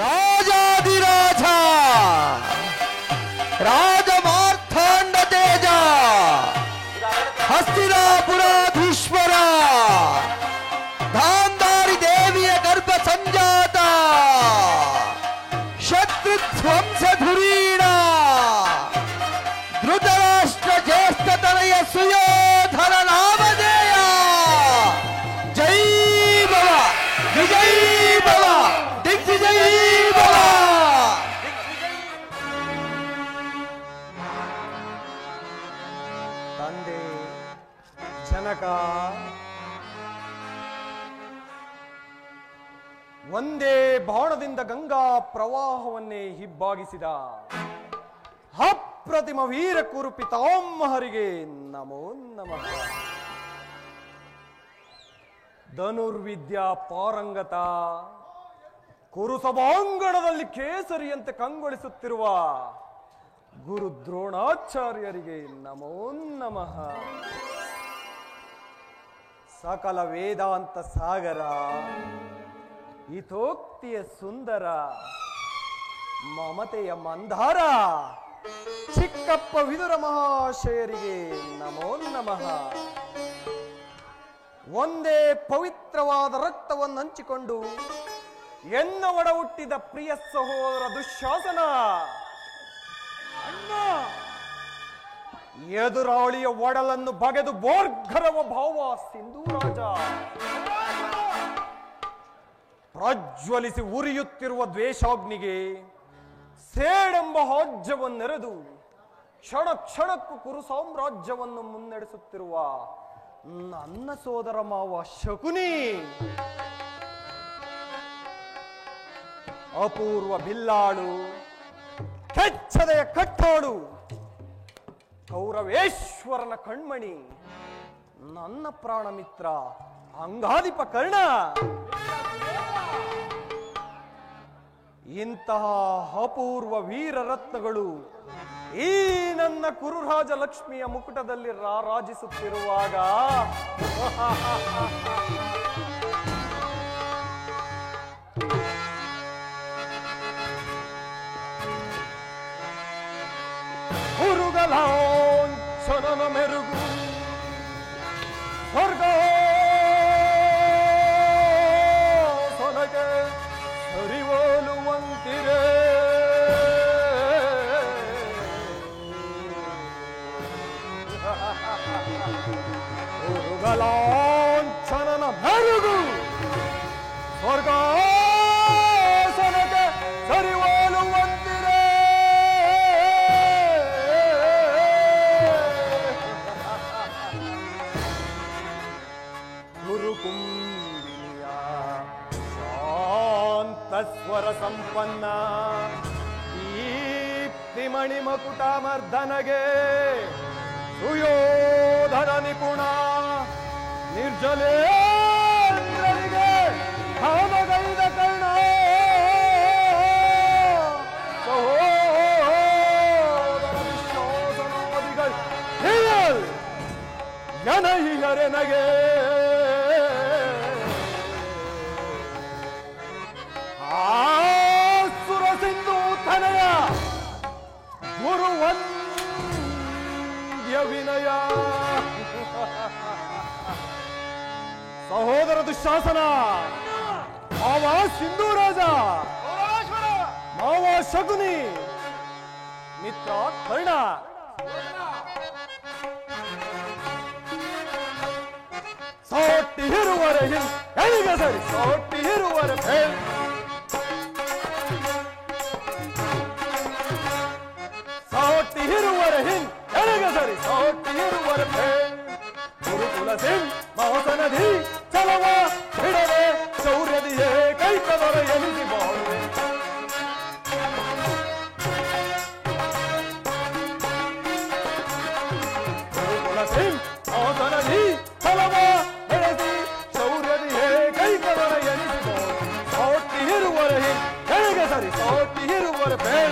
ರಾಜಾದಿರಾಜ ರಾಜಮಾರ್ಥಾಂಡ ತೇಜ ಹಸ್ತಿನಾಪುರಾಧೀಶ್ವರ ಗಾಂಧಾರಿ ದೇವಿಯ ಗರ್ಭ ಸಂಜಾತ ಶತ್ರುಧ್ವಂಸ ಧುರೀಣ ಧೃತರಾಷ್ಟ್ರ ಜ್ಯೇಷ್ಠತನಯ ಸುಯೋಧನ ನಾಮಧೇಯ ಜೈ ಭವ ವಿಜಯೀ ಭವ ದಿಗ್ವಿಜಯೀ ಭವ. ತಂದೆ ಜನಕ ಒಂದೇ ಬಾಣದಿಂದ ಗಂಗಾ ಪ್ರವಾಹವನ್ನೇ ಹಿಬ್ಬಾಗಿಸಿದ ಅಪ್ರತಿಮ ವೀರ ಕುರು ಪಿತಾಮಹರಿಗೆ ನಮೋ ನಮಃ. ಧನುರ್ವಿದ್ಯಾ ಪಾರಂಗತ ಕುರು ಸಭಾಂಗಣದಲ್ಲಿ ಕೇಸರಿಯಂತೆ ಕಂಗೊಳಿಸುತ್ತಿರುವ ಗುರು ದ್ರೋಣಾಚಾರ್ಯರಿಗೆ ನಮೋ ನಮಃ. ಸಕಲ ವೇದಾಂತ ಸಾಗರ ಹಿತೋಕ್ತಿಯ ಸುಂದರ ಮಮತೆಯ ಮಂದಾರ ಚಿಕ್ಕಪ್ಪ ವಿದುರ ಮಹಾಶಯರಿಗೆ ನಮೋ ನಮಃ. ಒಂದೇ ಪವಿತ್ರವಾದ ರಕ್ತವನ್ನು ಹಂಚಿಕೊಂಡು ಎನ್ನ ಒಡ ಹುಟ್ಟಿದ ಪ್ರಿಯ ಸಹೋದರ ದುಶ್ಯಾಸನ ಅಣ್ಣ ಎದುರಾಳಿಯ ಒಡಲನ್ನು ಬಗೆದು ಬೋರ್ಗರವ ಭಾವ ಸಿಂಧೂರಾಜ ಪ್ರಜ್ವಲಿಸಿ ಉರಿಯುತ್ತಿರುವ ದ್ವೇಷಾಗ್ನಿಗೆ ಸೇಡೆಂಬ ಹಾಜ್ಯವನ್ನೆರೆದು ಕ್ಷಣ ಕ್ಷಣಕ್ಕೂ ಕುರು ಸಾಮ್ರಾಜ್ಯವನ್ನು ಮುನ್ನಡೆಸುತ್ತಿರುವ ನನ್ನ ಸೋದರ ಮಾವ ಶಕುನಿ ಅಪೂರ್ವ ಬಿಲ್ಲಾಳು ಕೆಚ್ಚದೆಯ ಕಟ್ಟಾಡು ಕೌರವೇಶ್ವರನ ಕಣ್ಮಣಿ ನನ್ನ ಪ್ರಾಣ ಮಿತ್ರ ಅಂಗಾಧಿಪ ಕರ್ಣ ಇಂತಹ ಅಪೂರ್ವ ವೀರರತ್ನಗಳು ಈ ನನ್ನ ಕುರುರಾಜ ಲಕ್ಷ್ಮಿಯ ಮುಕುಟದಲ್ಲಿ ರಾರಾಜಿಸುತ್ತಿರುವಾಗ ಹುರುಗಲಾಂಛನನ ಮೆರುಗು ಸ್ವರ್ಗ ಸೊನಗೆ ಸರಿವೋಲುವಂತಿರೆ ಹುರುಗಲಾಂಛನನ ಮೆರುಗು ಸ್ವರ್ಗಾಸನಕ್ಕೆ ಸರಿವೋಲುವಂತಿರೆ ಗುರುಕುಂಬಿನಿಯ ಶಾಂತ ಸ್ವರ ಸಂಪನ್ನ ದೀಪ್ತಿಮಣಿ ಮಕುಟ ಮರ್ದನಗೆ ಸುಯೋಧನ ನಿಪುಣ ನಿರ್ಜಲೇಂದ್ರನಿಗೆ ಕಾಮಗೈದ ಕರ್ಣ ಸಹೋದರ ವಿಶ್ವಾಸನಾದಿಗಳು ಜನಹಿಯರೆನಗೆ ಆಸುರ ಸಿಂಧು ತನಯ ಗುರುವಂದ್ಯ ವಿನಯ ಸಹೋದರ ದುಶ್ಯಾಸನ ಮಾವ ಸಿಂಧೂರಾಜ ಮಾವ ಶಕುನಿ ಮಿತ್ರ ಕರ್ಣ ಸೊಟ್ಟಿರುವರೆ ಎಲ್ಲಿಗೆ ಸರಿ ಸೊಟ್ಟಿರುವರೆ ಸೊಟ್ಟಿರುವರೆ ಹಿನ್ ಎಲ್ಲಿಗೆ ಸರಿ ಸೊಟ್ಟಿರುವರೆ ಗುರುಕುಲ ಸಿಂಗ್ ಮಹಸನದಿ ಚಲವ ಬಿಡದೆ ಶೌರ್ಯದಿಯೇ ಕೈಕದರ ಎನಿಸಿ ಬಾಳುವೆ ಗುರುಕುಲ ಸಿಂಗ್ ಮಹಸನದಿ ಚಲವ ಬೆಳೆಸಿ ಶೌರ್ಯದಿಯೇ ಕೈಕದರ ಎನಿಸಿ ಬಾಳು ಸೊಟ್ಟಿರುವರೆ ಹಿನ್ ಎಲ್ಲಿಗೆ ಸರಿ ಸೊಟ್ಟಿರುವರೆ ಬೇಡ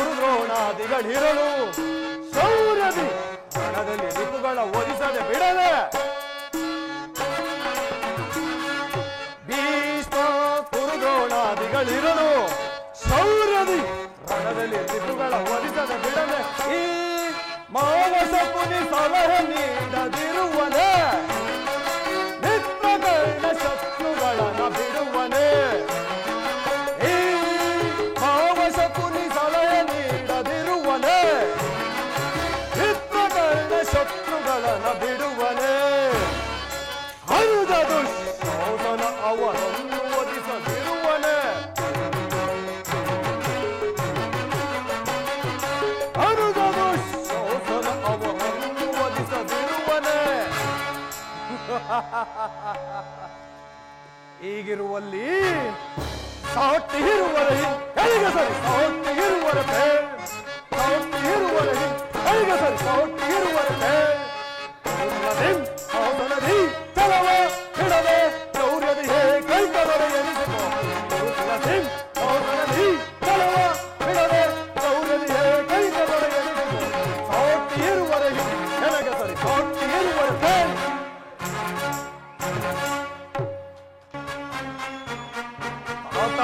ಗುರುದ್ರೋಣಾದಿಗಳಿರಲು ಶೌರ್ಯದಿ ಹಣದಲ್ಲಿ ರಿಪುಗಳ ಒಲಿಸದೆ ಬಿಡದೆ ಇರಲಿ ರಿಪುಗಳ ವಧಿಸದ ಬಿಡದೆ ಈ ಮಾವಸ ಪುನಿ ಸಲಹೆ ನೀಡದಿರುವನೆ ಮಿತ್ರಗಳ್ನ ಶತ್ರುಗಳನ್ನ ಬಿಡುವನೆ ಈ ಮಾವಸ ಪುನಿ ಸಲಹೆ ನೀಡದಿರುವನೆ ಮಿತ್ರಗಳ್ನ ಶತ್ರುಗಳನ್ನ ಬಿಡುವನೆ ಹರಿದ ದುಶ್ಯೋಧನ ಅವರನ್ನು ವಧಿಸದಿರುವನೆ ಹರಿದ ದುಶ್ಯೋಧನ ಅವರನ್ನು ವಧಿಸದಿರುವನೆ ಈಗಿರುವಲ್ಲಿ ಸಾಟಿ ಇರುವರೆ ಎಲ್ಲಿಗೆ ಸರಿ ಸಾಟಿ ಇರುವರೆ ಸಾಟಿ ಇರುವರೆ ಎಲ್ಲಿಗೆ ಸರಿ ಸಾಟಿ ಇರುವರೆ ಅವನದಿ ಚಲವ ಹಿಡದೆ ಗೌರ್ಯದಿ ಹೇ ಕೈಕವರೆ ಎನಿಸಿಕೋ ಅವನದಿ ಚಲವ ಹಿಡದೆ ಗೌರ್ಯದಿ ಹೇ ಕೈಕವರೆ ಎನಿಸಿಕೋ ಸಾಟಿ ಇರುವರೆಗೆ ನನಗೆ ಸರಿ ಸಾಟಿ ಇರುವರೆ ಆತ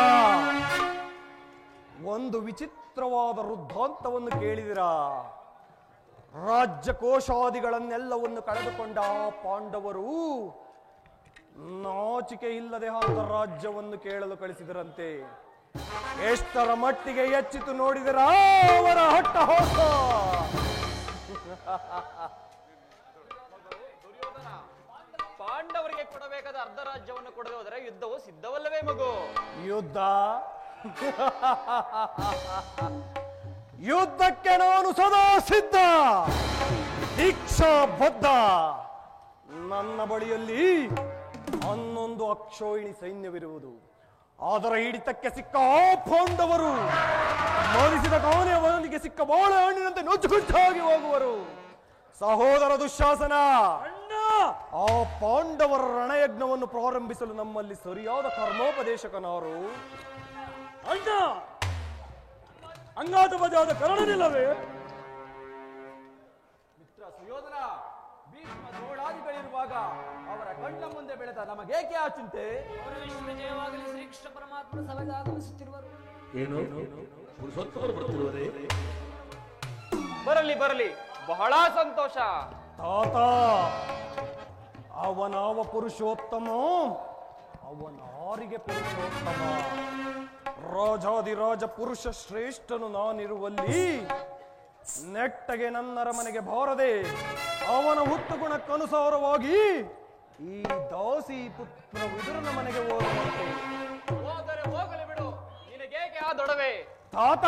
ಒಂದು ವಿಚಿತ್ರವಾದ ವೃದ್ಧಾಂತವನ್ನು ಕೇಳಿದಿರಾ ರಾಜ್ಯ ಕೋಶಾದಿಗಳನ್ನೆಲ್ಲವನ್ನು ಕಳೆದುಕೊಂಡ ಪಾಂಡವರು ನಾಚಿಕೆ ಇಲ್ಲದೆ ಆದ ರಾಜ್ಯವನ್ನು ಕೇಳಲು ಕಳಿಸಿದರಂತೆ. ಎಷ್ಟರ ಮಟ್ಟಿಗೆ ಎಚ್ಚಿತು ನೋಡಿದರ ಅವರ ಹಟ್ಟಹಾಸ. ಪಾಂಡವರಿಗೆ ಕೊಡಬೇಕಾದ ಅರ್ಧ ರಾಜ್ಯವನ್ನು ಕೊಡದೆ ಹೋದರೆ ಯುದ್ಧವು ಸಿದ್ಧವಲ್ಲವೇ ಮಗು? ಯುದ್ಧ ಯುದ್ಧಕ್ಕೆ ನಾನು ಸದಾ ಸಿದ್ಧ, ದೀಕ್ಷಾಬದ್ಧ. ನನ್ನ ಬಳಿಯಲ್ಲಿ 11 ಅಕ್ಷೋಹಿಣಿ ಸೈನ್ಯವಿರುವುದು. ಅದರ ಹಿಡಿತಕ್ಕೆ ಸಿಕ್ಕ ಪಾಂಡವರು ಮರಿಸಿದ ಕಾನೆಯವನಿಗೆ ಸಿಕ್ಕ ಬಾಳೆಹಣ್ಣಿನಂತೆ ನುಚ್ಚುಗುಚ್ಚಾಗಿ ಹೋಗುವರು. ಸಹೋದರ ದುಶ್ಯಾಸನ, ಆ ಪಾಂಡವರ ರಣಯಜ್ಞವನ್ನು ಪ್ರಾರಂಭಿಸಲು ನಮ್ಮಲ್ಲಿ ಸರಿಯಾದ ಕರ್ಮೋಪದೇಶಕನಾರು? ಅಣ್ಣ, ಅಂಗಾತವಾದ ಕರಣನಿಲ್ಲವೇ? ಮಿತ್ರ ಸುಯೋಧನ, ಭೀಷ್ಮ ದ್ರೋಣಾದಿಗಳಿರುವಾಗ ಅವರ ಕಣ್ಣ ಮುಂದೆ ಬೆಳೆದ ನಮಗೇಕೆ ಆ ಚಿಂತೆ? ಅವರು ವಿಶ್ವಜಯವಾಗಲಿ ಶ್ರೀಕೃಷ್ಣ ಪರಮಾತ್ಮನ ಸಭೆಗೆ ಆಗಮಿಸುತ್ತಿರುವರು. ಬರಲಿ ಬರಲಿ, ಬಹಳ ಸಂತೋಷ. ತಾತ, ಅವನಾವ ಪುರುಷೋತ್ತಮ, ಅವನಾರಿಗೆ ಪುರುಷೋತ್ತಮ. ರಾಜಾದಿರಾಜ ಪುರುಷ ಶ್ರೇಷ್ಠನು ನಾನಿರುವಲ್ಲಿ ನೆಟ್ಟಗೆ ನನ್ನರ ಮನೆಗೆ ಬಾರದೆ ಅವನ ಹುಟ್ಟುಗುಣಕ್ಕನುಸಾರವಾಗಿ ಈ ದಾಸಿ ಪುತ್ರ ವಿದುರನ ಮನೆಗೆ ಹೋಗುವಂತೆ. ಹೋದರೆ ಹೋಗಲಿ ಬಿಡು, ನಿನಗೇಕೆ ಆ ದೊಡವೆ? ತಾತ,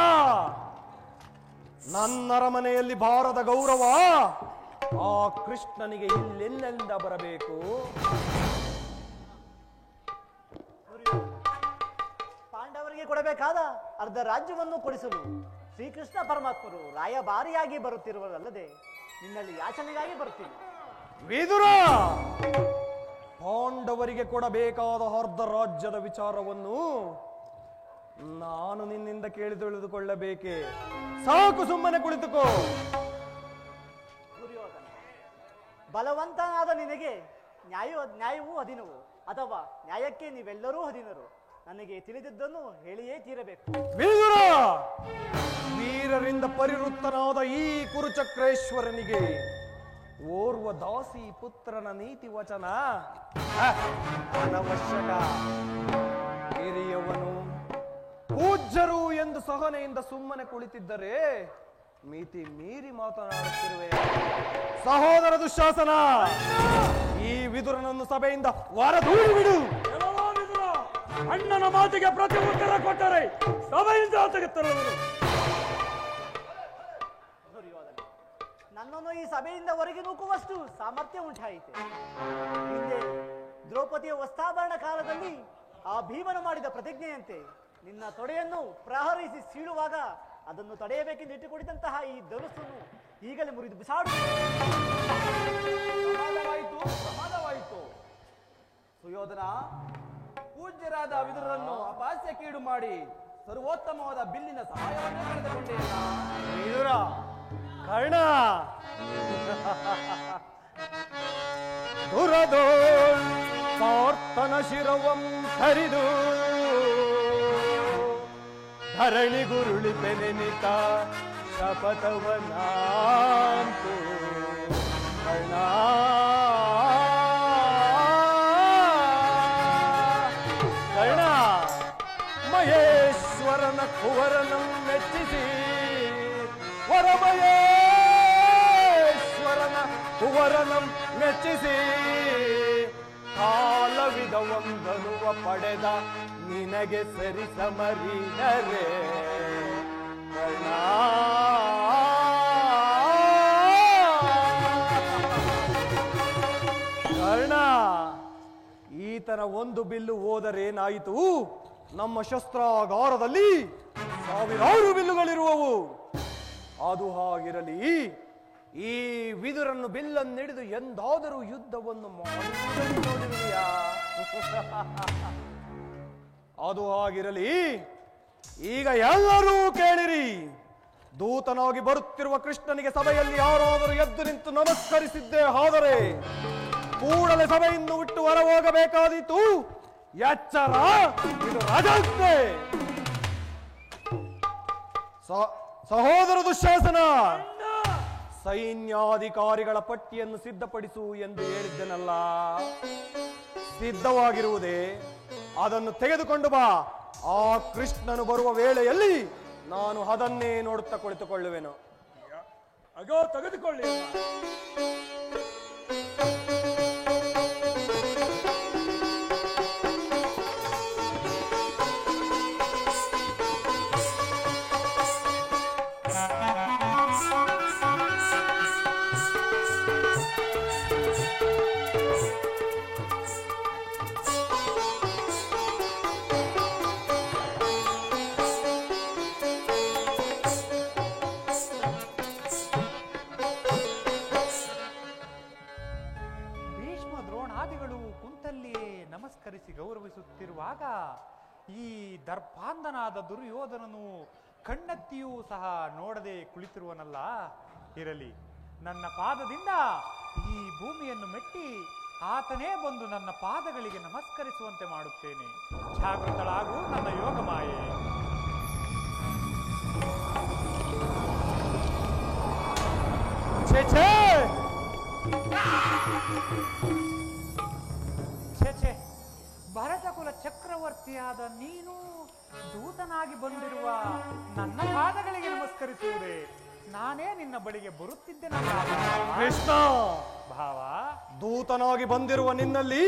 ನನ್ನರ ಮನೆಯಲ್ಲಿ ಬಾರದ ಗೌರವ ಆ ಕೃಷ್ಣನಿಗೆ ಇಲ್ಲೆಲ್ಲಿಂದ ಬರಬೇಕು? ಪಾಂಡವರಿಗೆ ಕೊಡಬೇಕಾದ ಅರ್ಧ ರಾಜ್ಯವನ್ನು ಕೊಡಿಸಲು ಶ್ರೀಕೃಷ್ಣ ಪರಮಾತ್ಮರು ರಾಯಭಾರಿಯಾಗಿ ಬರುತ್ತಿರುವುದಲ್ಲದೆ ನಿನ್ನಲ್ಲಿ ಯಾಚನೆಗಾಗಿ ಬರುತ್ತಿಲ್ಲ. ವಿದುರ, ಪಾಂಡವರಿಗೆ ಕೊಡಬೇಕಾದ ಅರ್ಧ ರಾಜ್ಯದ ವಿಚಾರವನ್ನು ನಾನು ನಿನ್ನಿಂದ ಕೇಳಿ ತಿಳಿದುಕೊಳ್ಳಬೇಕೆ? ಸಾಕು, ಸುಮ್ಮನೆ ಕುಳಿತುಕೋ. ದುರ್ಯೋಧನ, ಬಲವಂತನಾದ ನಿನಗೆ ನ್ಯಾಯವೂ ಅಧೀನವು, ಅಥವಾ ನ್ಯಾಯಕ್ಕೆ ನೀವೆಲ್ಲರೂ ಅಧೀನರು. ನನಗೆ ತಿಳಿದಿದ್ದನ್ನು ಹೇಳಿಯೇ ತೀರಬೇಕು. ವಿದುರ, ವೀರರಿಂದ ಪರಿವೃತ್ತನಾದ ಈ ಕುರುಚಕ್ರೇಶ್ವರನಿಗೆ ಓರ್ವ ದಾಸಿ ಪುತ್ರನ ನೀತಿ ವಚನ ಅನವಶ್ಯಕ. ಹಿರಿಯವನು ಪೂಜ್ಯರು ಎಂದು ಸಹನೆಯಿಂದ ಸುಮ್ಮನೆ ಕುಳಿತಿದ್ದರೆ ಮಿತಿ ಮೀರಿ ಮಾತನಾಡುತ್ತಿರುವೆ. ಸಹೋದರ ದುಶ್ಯಾಸನ, ಈ ವಿದುರನನ್ನು ಸಭೆಯಿಂದ ಹೊರದೂಡಿ ಬಿಡು. ಅಣ್ಣನ ಮಾತಿಗೆ ಪ್ರತಿ ಉತ್ತರ ಕೊಟ್ಟರೆ ಸಭೆಯಿಂದ ತೆಗೆತರುವರು. ದುರ್ಯೋಧನ, ನನ್ನನ್ನು ಈ ಸಭೆಯಿಂದ ಹೊರಗೆ ನೂಕುವಷ್ಟು ಸಾಮರ್ಥ್ಯ ಉಂಟಾಯಿತೆ. ಹಿಂದೆ ದ್ರೌಪದಿಯ ವಸ್ತಾಭರಣ ಕಾಲದಲ್ಲಿ ಆ ಭೀಮನು ಮಾಡಿದ ಪ್ರತಿಜ್ಞೆಯಂತೆ ನಿನ್ನ ತೊಡೆಯನ್ನು ಪ್ರಹರಿಸಿ ಸೀಳುವಾಗ ಅದನ್ನು ತಡೆಯಬೇಕೆಂದು ಇಟ್ಟುಕೊಂಡಿದ್ದಂತಹ ಈ ಧನುಸ್ಸನ್ನು ಈಗಲೇ ಮುರಿದು ಬಿಸಾಡು. ಪ್ರಮಾದವಾಯಿತು. ಸುಯೋಧನ, ಪೂಜ್ಯರಾದ ವಿದುರರನ್ನು ಅಪಹಾಸ್ಯಕ್ಕೀಡು ಮಾಡಿ ಸರ್ವೋತ್ತಮವಾದ ಬಿಲ್ಲಿನ ಸಹಾಯವನ್ನೇ ಕಳೆದುಕೊಂಡೇನ? ವಿದುರ, ಕರ್ಣ, ದುರದೋ ಪಾರ್ಥನ ಶಿರವಂ ಹರಿದು ಧರಣಿ ಗುರುಳಿ ಬೆನೆನಿತ ಶಪಥವನಾಂತು ಕರ್ಣ. ಕರ್ಣ ಮಹೇಶ್ವರನ ಕುವರನಂ ಮೆಚ್ಚಿಸಿ ವರಮಹೇಶ್ವರನ ಕುವರನಂ ಮೆಚ್ಚಿಸಿ ಕಾಲವಿದ ಒಂದನುವ ಪಡೆದ ನಿನಗೆ ಸರಿ ಸಮರಿದರೆ ಕರ್ಣ. ಕರ್ಣ ಈತನ ಒಂದು ಬಿಲ್ಲು ಹೋದರೇನಾಯಿತು? ನಮ್ಮ ಶಸ್ತ್ರಾಗಾರದಲ್ಲಿ ಸಾವಿರಾರು ಬಿಲ್ಲುಗಳಿರುವವು. ಅದು ಹಾಗಿರಲಿ, ಈ ವಿದುರನ್ನು ಬಿಲ್ಲನ್ನು ಹಿಡಿದು ಎಂದಾದರೂ ಯುದ್ಧವನ್ನು ಮಾಡುವುದನ್ನು ನೋಡಿರುವೆಯಾ? ಅದು ಹಾಗಿರಲಿ, ಈಗ ಎಲ್ಲರೂ ಕೇಳಿರಿ. ದೂತನಾಗಿ ಬರುತ್ತಿರುವ ಕೃಷ್ಣನಿಗೆ ಸಭೆಯಲ್ಲಿ ಯಾರಾದರೂ ಎದ್ದು ನಿಂತು ನಮಸ್ಕರಿಸಿದ್ದೇ ಆದರೆ ಕೂಡಲೇ ಸಭೆಯಿಂದ ಬಿಟ್ಟು ಹೊರ ಹೋಗಬೇಕಾದೀತು. ಎಚ್ಚರ, ಇದು ರಾಜಾಜ್ಞೆ. ಸಹೋದರ ದುಶ್ಯಾಸನ, ಸೈನ್ಯಾಧಿಕಾರಿಗಳ ಪಟ್ಟಿಯನ್ನು ಸಿದ್ಧಪಡಿಸು ಎಂದು ಹೇಳಿದ್ದೆನಲ್ಲ, ಸಿದ್ಧವಾಗಿರುವುದೇ? ಅದನ್ನು ತೆಗೆದುಕೊಂಡು ಬಾ. ಆ ಕೃಷ್ಣನು ಬರುವ ವೇಳೆಯಲ್ಲಿ ನಾನು ಅದನ್ನೇ ನೋಡುತ್ತಾ ಕುಳಿತುಕೊಳ್ಳುವೆನು. ಅಗೋ ತೆಗೆದುಕೊಳ್ಳಿ. ನಮಸ್ಕರಿಸಿ ಗೌರವಿಸುತ್ತಿರುವಾಗ ಈ ದರ್ಪಾಂಧನಾದ ದುರ್ಯೋಧನನು ಕಣ್ಣೆತ್ತಿಯೂ ಸಹ ನೋಡದೆ ಕುಳಿತಿರುವನಲ್ಲ. ಇರಲಿ, ನನ್ನ ಪಾದದಿಂದ ಈ ಭೂಮಿಯನ್ನು ಮೆಟ್ಟಿ ಆತನೇ ಬಂದು ನನ್ನ ಪಾದಗಳಿಗೆ ನಮಸ್ಕರಿಸುವಂತೆ ಮಾಡುತ್ತೇನೆ. ಜಾಗೃತಳಾಗು ನನ್ನ ಯೋಗಮಾಯೆ. ಛೇ ಭರತಕುಲ ಚಕ್ರವರ್ತಿಯಾದ ನೀನು ದೂತನಾಗಿ ಬಂದಿರುವ ನನ್ನ ಪಾದಗಳಿಗೆ ನಮಸ್ಕರಿಸುವುದೇ? ನಾನೇ ನಿನ್ನ ಬಳಿಗೆ ಬರುತ್ತಿದ್ದೇನಲ್ಲ ಕೃಷ್ಣ. ಭಾವ, ದೂತನಾಗಿ ಬಂದಿರುವ ನಿನ್ನಲ್ಲಿ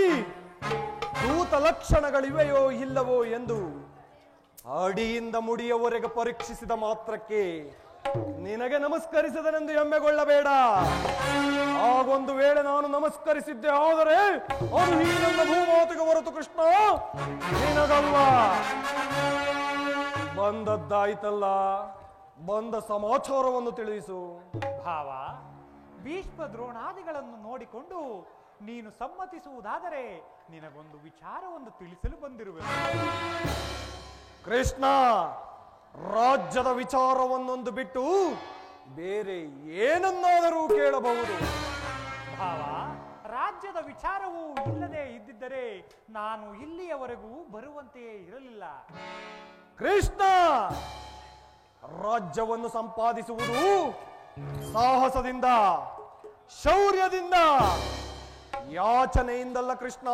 ದೂತ ಲಕ್ಷಣಗಳಿವೆಯೋ ಇಲ್ಲವೋ ಎಂದು ಅಡಿಯಿಂದ ಮುಡಿಯವರೆಗೆ ಪರೀಕ್ಷಿಸಿದ ಮಾತ್ರಕ್ಕೆ ನಿನಗೆ ನಮಸ್ಕರಿಸದನೆಂದು ಹೆಮ್ಮೆಗೊಳ್ಳಬೇಡ. ಆಗೊಂದು ವೇಳೆ ನಾನು ನಮಸ್ಕರಿಸಿದ್ದೆ ಆದರೆ ಅದು ಈ ನನ್ನ ಭೂಮಾತೆಗೆ ಹೊರತು ಕೃಷ್ಣ ನಿನಗಲ್ಲ. ಬಂದದ್ದಾಯ್ತಲ್ಲ, ಬಂದ ಸಮಾಚಾರವನ್ನು ತಿಳಿಸು. ಭಾವ, ಭೀಷ್ಮ ದ್ರೋಣಾದಿಗಳನ್ನು ನೋಡಿಕೊಂಡು ನೀನು ಸಮ್ಮತಿಸುವುದಾದರೆ ನಿನಗೊಂದು ವಿಚಾರವನ್ನು ತಿಳಿಸಲು ಬಂದಿರುವೆ. ಕೃಷ್ಣ, ರಾಜ್ಯದ ವಿಚಾರವನ್ನೊಂದು ಬಿಟ್ಟು ಬೇರೆ ಏನನ್ನಾದರೂ ಕೇಳಬಹುದು. ಭಾವ, ರಾಜ್ಯದ ವಿಚಾರವೂ ಇಲ್ಲದೆ ಇದ್ದಿದ್ದರೆ ನಾನು ಇಲ್ಲಿಯವರೆಗೂ ಬರುವಂತೆಯೇ ಇರಲಿಲ್ಲ. ಕೃಷ್ಣ, ರಾಜ್ಯವನ್ನು ಸಂಪಾದಿಸುವುದು ಸಾಹಸದಿಂದ, ಶೌರ್ಯದಿಂದ, ಯಾಚನೆಯಿಂದಲ್ಲ ಕೃಷ್ಣ,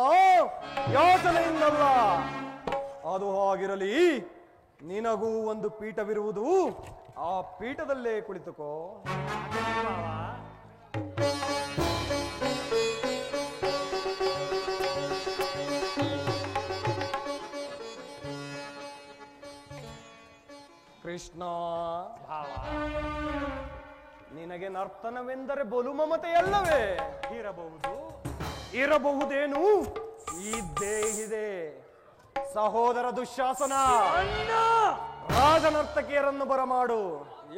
ಯಾಚನೆಯಿಂದಲ್ಲ. ಅದು ಹಾಗಿರಲಿ, ನಿನಗೂ ಒಂದು ಪೀಠವಿರುವುದು, ಆ ಪೀಠದಲ್ಲೇ ಕುಳಿತುಕೋ. ಕೃಷ್ಣ, ನಿನಗೆ ನರ್ತನವೆಂದರೆ ಬಲು ಮಮತೆಯಲ್ಲವೇ? ಇರಬಹುದೇನು? ಇದ್ದೇ ಇದೆ. ಸಹೋದರ ದುಶ್ಯಾಸನ, ರಾಜನರ್ತಕಿಯರನ್ನು ಬರಮಾಡು.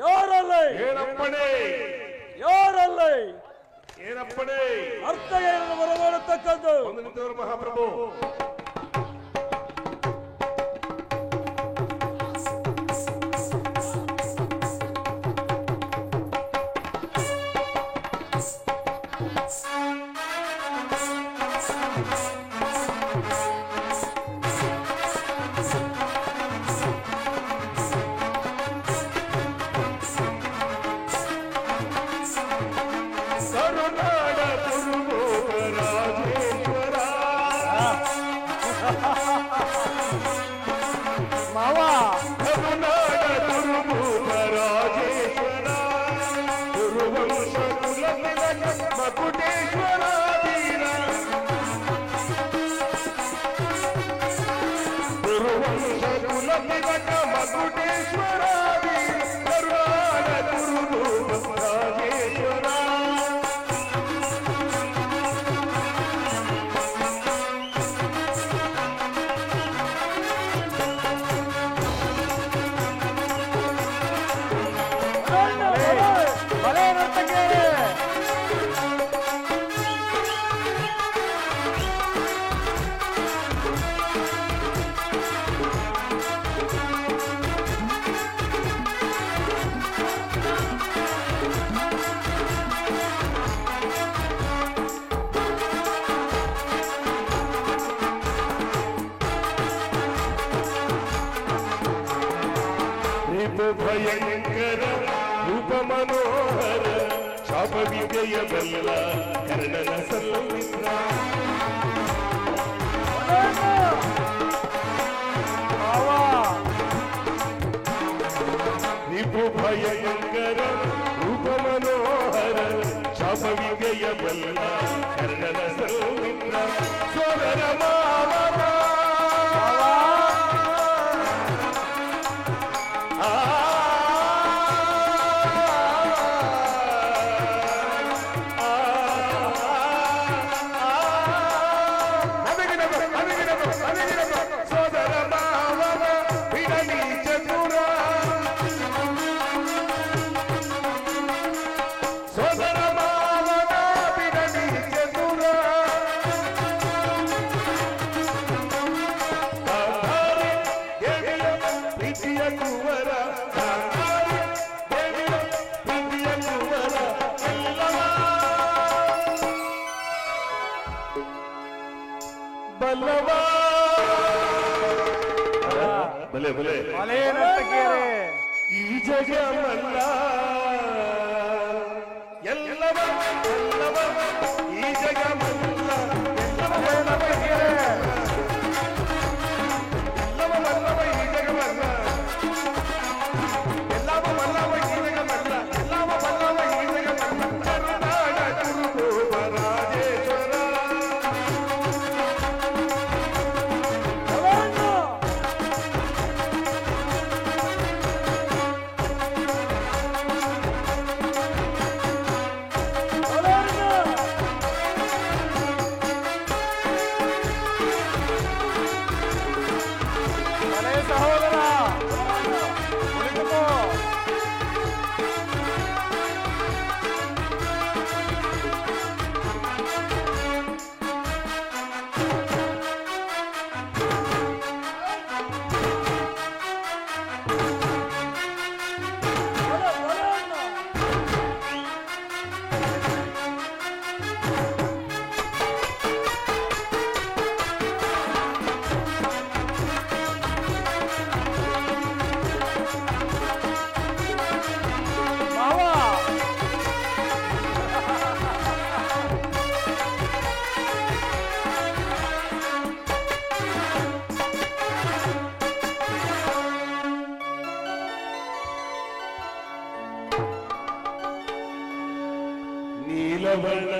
ಯಾರಲ್ಲೇ? ಏನಪ್ಪಣೆ? ಯಾರಲ್ಲೇ? ಏನಪ್ಪಣೆ? ನರ್ತಕಿಯರನ್ನು ಬರಮಾಡತಕ್ಕದ್ದು. ಒಂದು ನಿಂತವರು ಮಹಾಪ್ರಭು. ಬಲ್ಲ ಕರ್ಣನ ಸೌಮಿತ್ರ ನಿಪು ಭಯಂಕರ ರೂಪ ಮನೋಹರ ಶಾಪವಿಗೆಯ ಬಲ್ಲ ಕರ್ಣನ ಸೌಮಿತ್ರ ಸೋದರ ಮಾವನ ಬಲೆ ಬಲೆ ಈ ಜಗ ಮಲ್ಲ ಎಲ್ಲವ ಈ ಜಗ ಮಲ್ಲ ಎಲ್ಲವ ಮಲ್ಲವ ಈ ಜಗ ಮಲ್ಲ ಎಲ್ಲವ ಮಲ್ಲವ ಈ ಜಗ ಮಲ್ಲ ಎಲ್ಲವ ಮಲ್ಲವ ಈ ಜಗ ಮಲ್ಲ ಕರುನಾಡ ಗುರು ರಾಜೇಶ್ವರ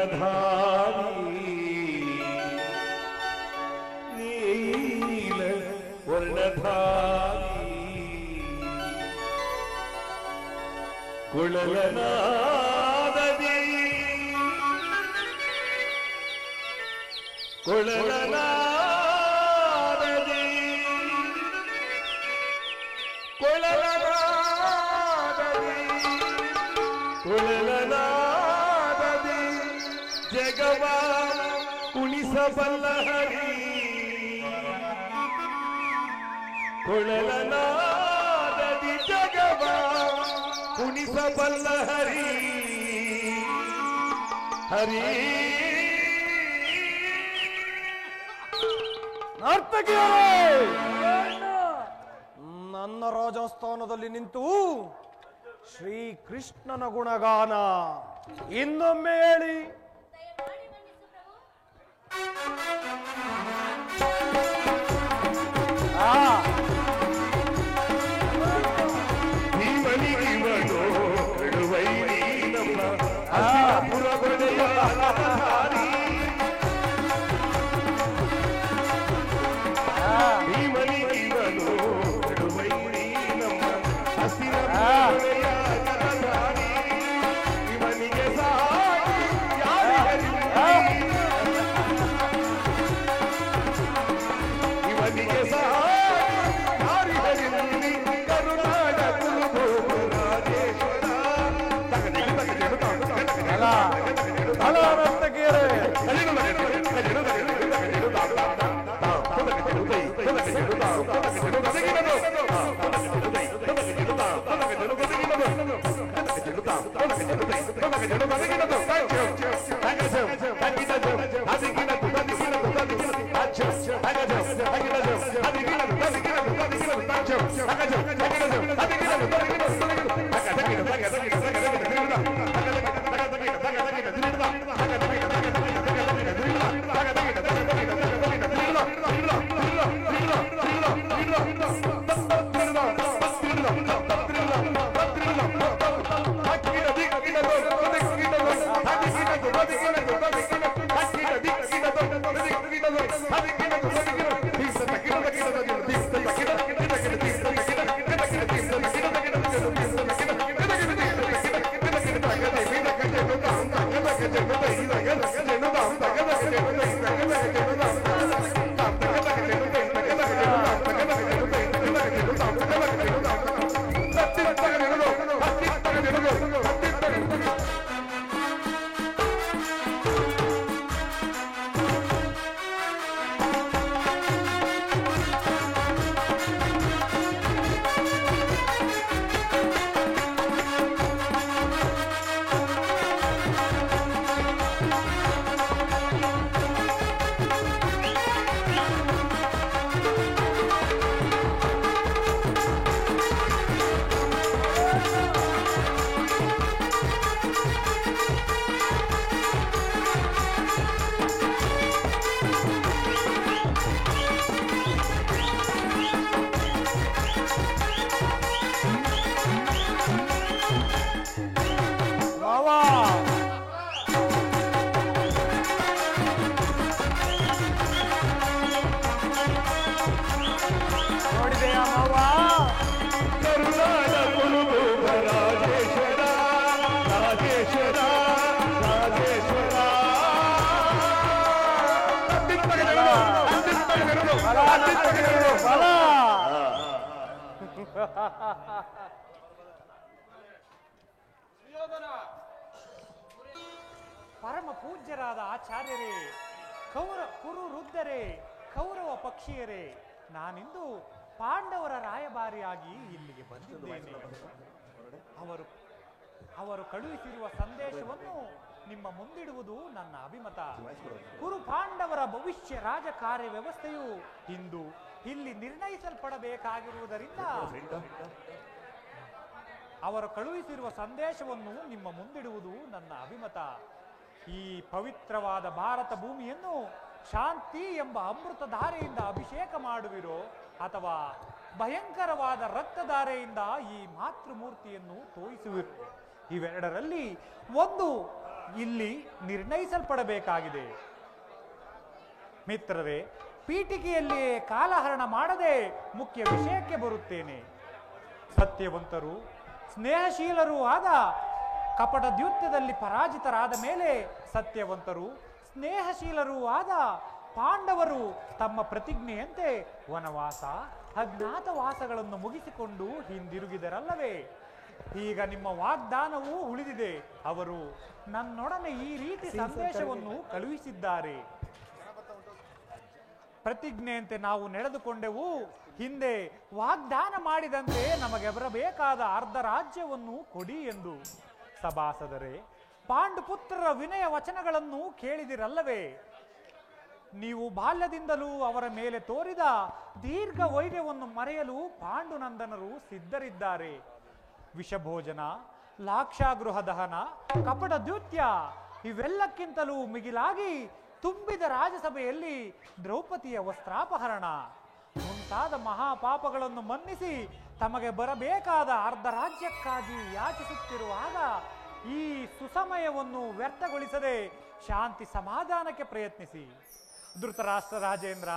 ವರ್ಣಧಾರಿ ನೀಲ ವರ್ಣಧಾರಿ ಕುಳಲನಾದದಿ ಕುಳಲನಾದದಿ ಕುಳಲನಾದದಿ ಕುಳಲನಾದದಿ ಜಗವ ಕುಣಿಸಬಲ್ಲ ಹರಿ ಕುಳಲನಾದದಿ ಜಗವ ಕುಣಿಸಬಲ್ಲ ಹರಿ ಹರಿ ನನ್ನ ರಾಜಸ್ಥಾನದಲ್ಲಿ ನಿಂತು ಶ್ರೀಕೃಷ್ಣನ ಗುಣಗಾನ ಇನ್ನೊಮ್ಮೆ ಹೇಳಿ. ಭೀಮನಿಗಿವನು ಬಿಡುವೈರಿ ನಮ್ಮ ಹಸಿರಪುರ ಬಡೆಯ ಅಲಹಾರಿ. ಭೀಮನಿಗಿವನು ಬಿಡುವೈರಿ ನಮ್ಮ ಹಸಿರಪುರ ಬಡೆಯ ಅಲಹಾರಿ. ಇವನಿಗೆ ಸಾಗಿ ಯಾರು ಬಲ. ಪರಮ ಪೂಜ್ಯರಾದ ಆಚಾರ್ಯರೇ, ಕುರು ವೃದ್ಧರೇ, ಕೌರವ ಪಕ್ಷೀಯರೇ, ನಾನಿಂದು ಪಾಂಡವರ ರಾಯಭಾರಿಯಾಗಿ ಇಲ್ಲಿಗೆ ಬಂದಿದ್ದೇನೆ. ಅವರು ಕಳುಹಿಸಿರುವ ಸಂದೇಶವನ್ನು ನಿಮ್ಮ ಮುಂದಿಡುವುದು ನನ್ನ ಅಭಿಮತ. ಕುರು ಪಾಂಡವರ ಭವಿಷ್ಯ ರಾಜಕಾರ್ಯ ವ್ಯವಸ್ಥೆಯು ಇಂದು ಇಲ್ಲಿ ನಿರ್ಣಯಿಸಲ್ಪಡಬೇಕಾಗಿರುವುದರಿಂದ ಅವರು ಕಳುಹಿಸಿರುವ ಸಂದೇಶವನ್ನು ನಿಮ್ಮ ಮುಂದಿಡುವುದು ನನ್ನ ಅಭಿಮತ. ಈ ಪವಿತ್ರವಾದ ಭಾರತ ಭೂಮಿಯನ್ನು ಶಾಂತಿ ಎಂಬ ಅಮೃತಧಾರೆಯಿಂದ ಅಭಿಷೇಕ ಮಾಡುವಿರೋ ಅಥವಾ ಭಯಂಕರವಾದ ರಕ್ತಧಾರೆಯಿಂದ ಈ ಮಾತೃಮೂರ್ತಿಯನ್ನು ತೋಯಿಸುವಿರೋ, ಇವೆರಡರಲ್ಲಿ ಒಂದು ಇಲ್ಲಿ ನಿರ್ಣಯಿಸಲ್ಪಡಬೇಕಾಗಿದೆ. ಮಿತ್ರರೇ, ಪೀಠಿಕೆಯಲ್ಲಿಯೇ ಕಾಲಹರಣ ಮಾಡದೆ ಮುಖ್ಯ ವಿಷಯಕ್ಕೆ ಬರುತ್ತೇನೆ. ಸತ್ಯವಂತರು, ಸ್ನೇಹಶೀಲರೂ ಆದ ಕಪಟ ದ್ಯೂತ್ಯದಲ್ಲಿ ಪರಾಜಿತರಾದ ಮೇಲೆ ಸತ್ಯವಂತರು, ಸ್ನೇಹಶೀಲರೂ ಆದ ಪಾಂಡವರು ತಮ್ಮ ಪ್ರತಿಜ್ಞೆಯಂತೆ ವನವಾಸ, ಅಜ್ಞಾತವಾಸಗಳನ್ನು ಮುಗಿಸಿಕೊಂಡು ಹಿಂದಿರುಗಿದರಲ್ಲವೇ? ಈಗ ನಿಮ್ಮ ವಾಗ್ದಾನವೂ ಉಳಿದಿದೆ. ಅವರು ನನ್ನೊಡನೆ ಈ ರೀತಿ ಸಂದೇಶವನ್ನು ಕಳುಹಿಸಿದ್ದಾರೆ. ಪ್ರತಿಜ್ಞೆಯಂತೆ ನಾವು ನಡೆದುಕೊಂಡೆವು. ಹಿಂದೆ ವಾಗ್ದಾನ ಮಾಡಿದಂತೆ ನಮಗೆ ಬರಬೇಕಾದ ಅರ್ಧ ರಾಜ್ಯವನ್ನು ಕೊಡಿ ಎಂದು. ಸಭಾಸದರೇ, ಪಾಂಡುಪುತ್ರರ ವಿನಯ ವಚನಗಳನ್ನು ಕೇಳಿದಿರಲ್ಲವೇ? ನೀವು ಬಾಲ್ಯದಿಂದಲೂ ಅವರ ಮೇಲೆ ತೋರಿದ ದೀರ್ಘ ವೈರ್ಯವನ್ನು ಮರೆಯಲು ಪಾಂಡುನಂದನರು ಸಿದ್ಧರಿದ್ದಾರೆ. ವಿಷಭೋಜನ, ಲಾಕ್ಷಾಗೃಹ ದಹನ, ಕಪಟ ದ್ಯೂತ್ಯ ಇವೆಲ್ಲಕ್ಕಿಂತಲೂ ಮಿಗಿಲಾಗಿ ತುಂಬಿದ ರಾಜಸಭೆಯಲ್ಲಿ ದ್ರೌಪದಿಯ ವಸ್ತ್ರಾಪಹರಣ ಮುಂತಾದ ಮಹಾಪಾಪಗಳನ್ನು ಮನ್ನಿಸಿ ತಮಗೆ ಬರಬೇಕಾದ ಅರ್ಧ ರಾಜ್ಯಕ್ಕಾಗಿ ಯಾಚಿಸುತ್ತಿರುವಾಗ ಈ ಸುಸಮಯವನ್ನು ವ್ಯರ್ಥಗೊಳಿಸದೆ ಶಾಂತಿ ಸಮಾಧಾನಕ್ಕೆ ಪ್ರಯತ್ನಿಸಿ. ಧೃತರಾಷ್ಟ್ರ ರಾಜೇಂದ್ರ,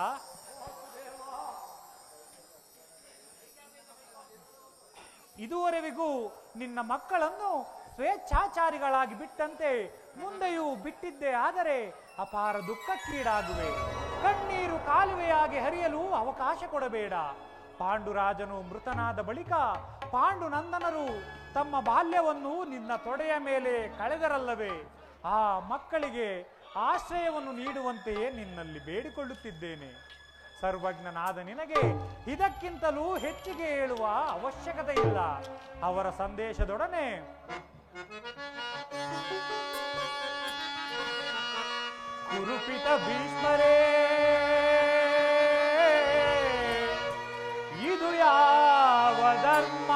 ಇದುವರೆವಿಗೂ ನಿನ್ನ ಮಕ್ಕಳನ್ನು ಸ್ವೇಚ್ಛಾಚಾರಿಗಳಾಗಿ ಬಿಟ್ಟಂತೆ ಮುಂದೆಯೂ ಬಿಟ್ಟಿದ್ದೇ ಆದರೆ ಅಪಾರ ದುಃಖಕ್ಕೀಡಾಗುವೆ. ಕಣ್ಣೀರು ಕಾಲುವೆಯಾಗಿ ಹರಿಯಲು ಅವಕಾಶ ಕೊಡಬೇಡ. ಪಾಂಡುರಾಜನು ಮೃತನಾದ ಬಳಿಕ ಪಾಂಡುನಂದನರು ತಮ್ಮ ಬಾಲ್ಯವನ್ನು ನಿನ್ನ ತೊಡೆಯ ಮೇಲೆ ಕಳೆದರಲ್ಲವೇ? ಆ ಮಕ್ಕಳಿಗೆ ಆಶ್ರಯವನ್ನು ನೀಡುವಂತೆಯೇ ನಿನ್ನಲ್ಲಿ ಬೇಡಿಕೊಳ್ಳುತ್ತಿದ್ದೇನೆ. ಸರ್ವಜ್ಞನಾದ ನಿನಗೆ ಇದಕ್ಕಿಂತಲೂ ಹೆಚ್ಚಿಗೆ ಹೇಳುವ ಅವಶ್ಯಕತೆ ಇಲ್ಲ. ಅವರ ಸಂದೇಶದೊಡನೆ ಕುರುಪಿತ ಭೀಷ್ಮರೇ, ಇದು ಯಾವ ಧರ್ಮ?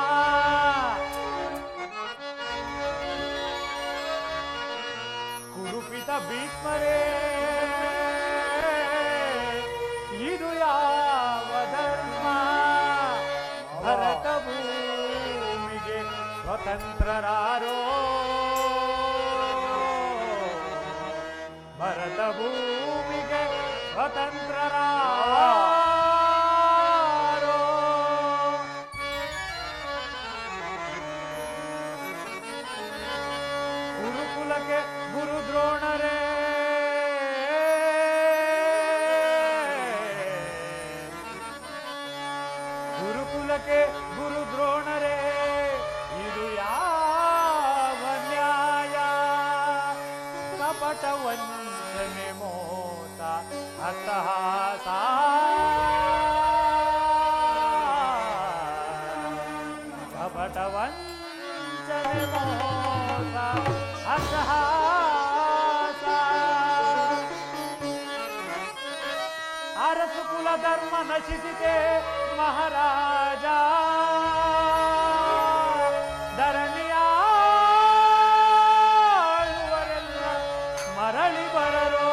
ಕುರುಪಿತ ಭೀಷ್ಮರೇ, ಇದು ಯಾವ ಧರ್ಮ? ಭರತ ಭೂಮಿಗೆ ಸ್ವತಂತ್ರರಾರೋ, ಭರತ ಭೂಮಿಗೆ ಸ್ವತಂತ್ರರಾರೋ. ಗುರುಕುಲಕ್ಕೆ ಗುರು ದ್ರೋಣರೇ, ಗುರುಕುಲಕ್ಕೆ ಗುರು ದ್ರೋಣರೇ, ಇದು ಯಾವ ನ್ಯಾಯ? ಕಪಟ ವಂಚನೆ ಮೋಸ ಅಟ್ಟಹಾಸ, ಕಪಟ ವಂಚನೆ ಮೋಸ ಅಟ್ಟಹಾಸ. ಅರಸು ಕುಲ ಧರ್ಮ ನಶಿಸಿದೆ ಮಹಾರಾಜ, ಧರಣಿಯಾಳುವರೆಲ್ಲ ಮರಳಿ ಬರರೋ,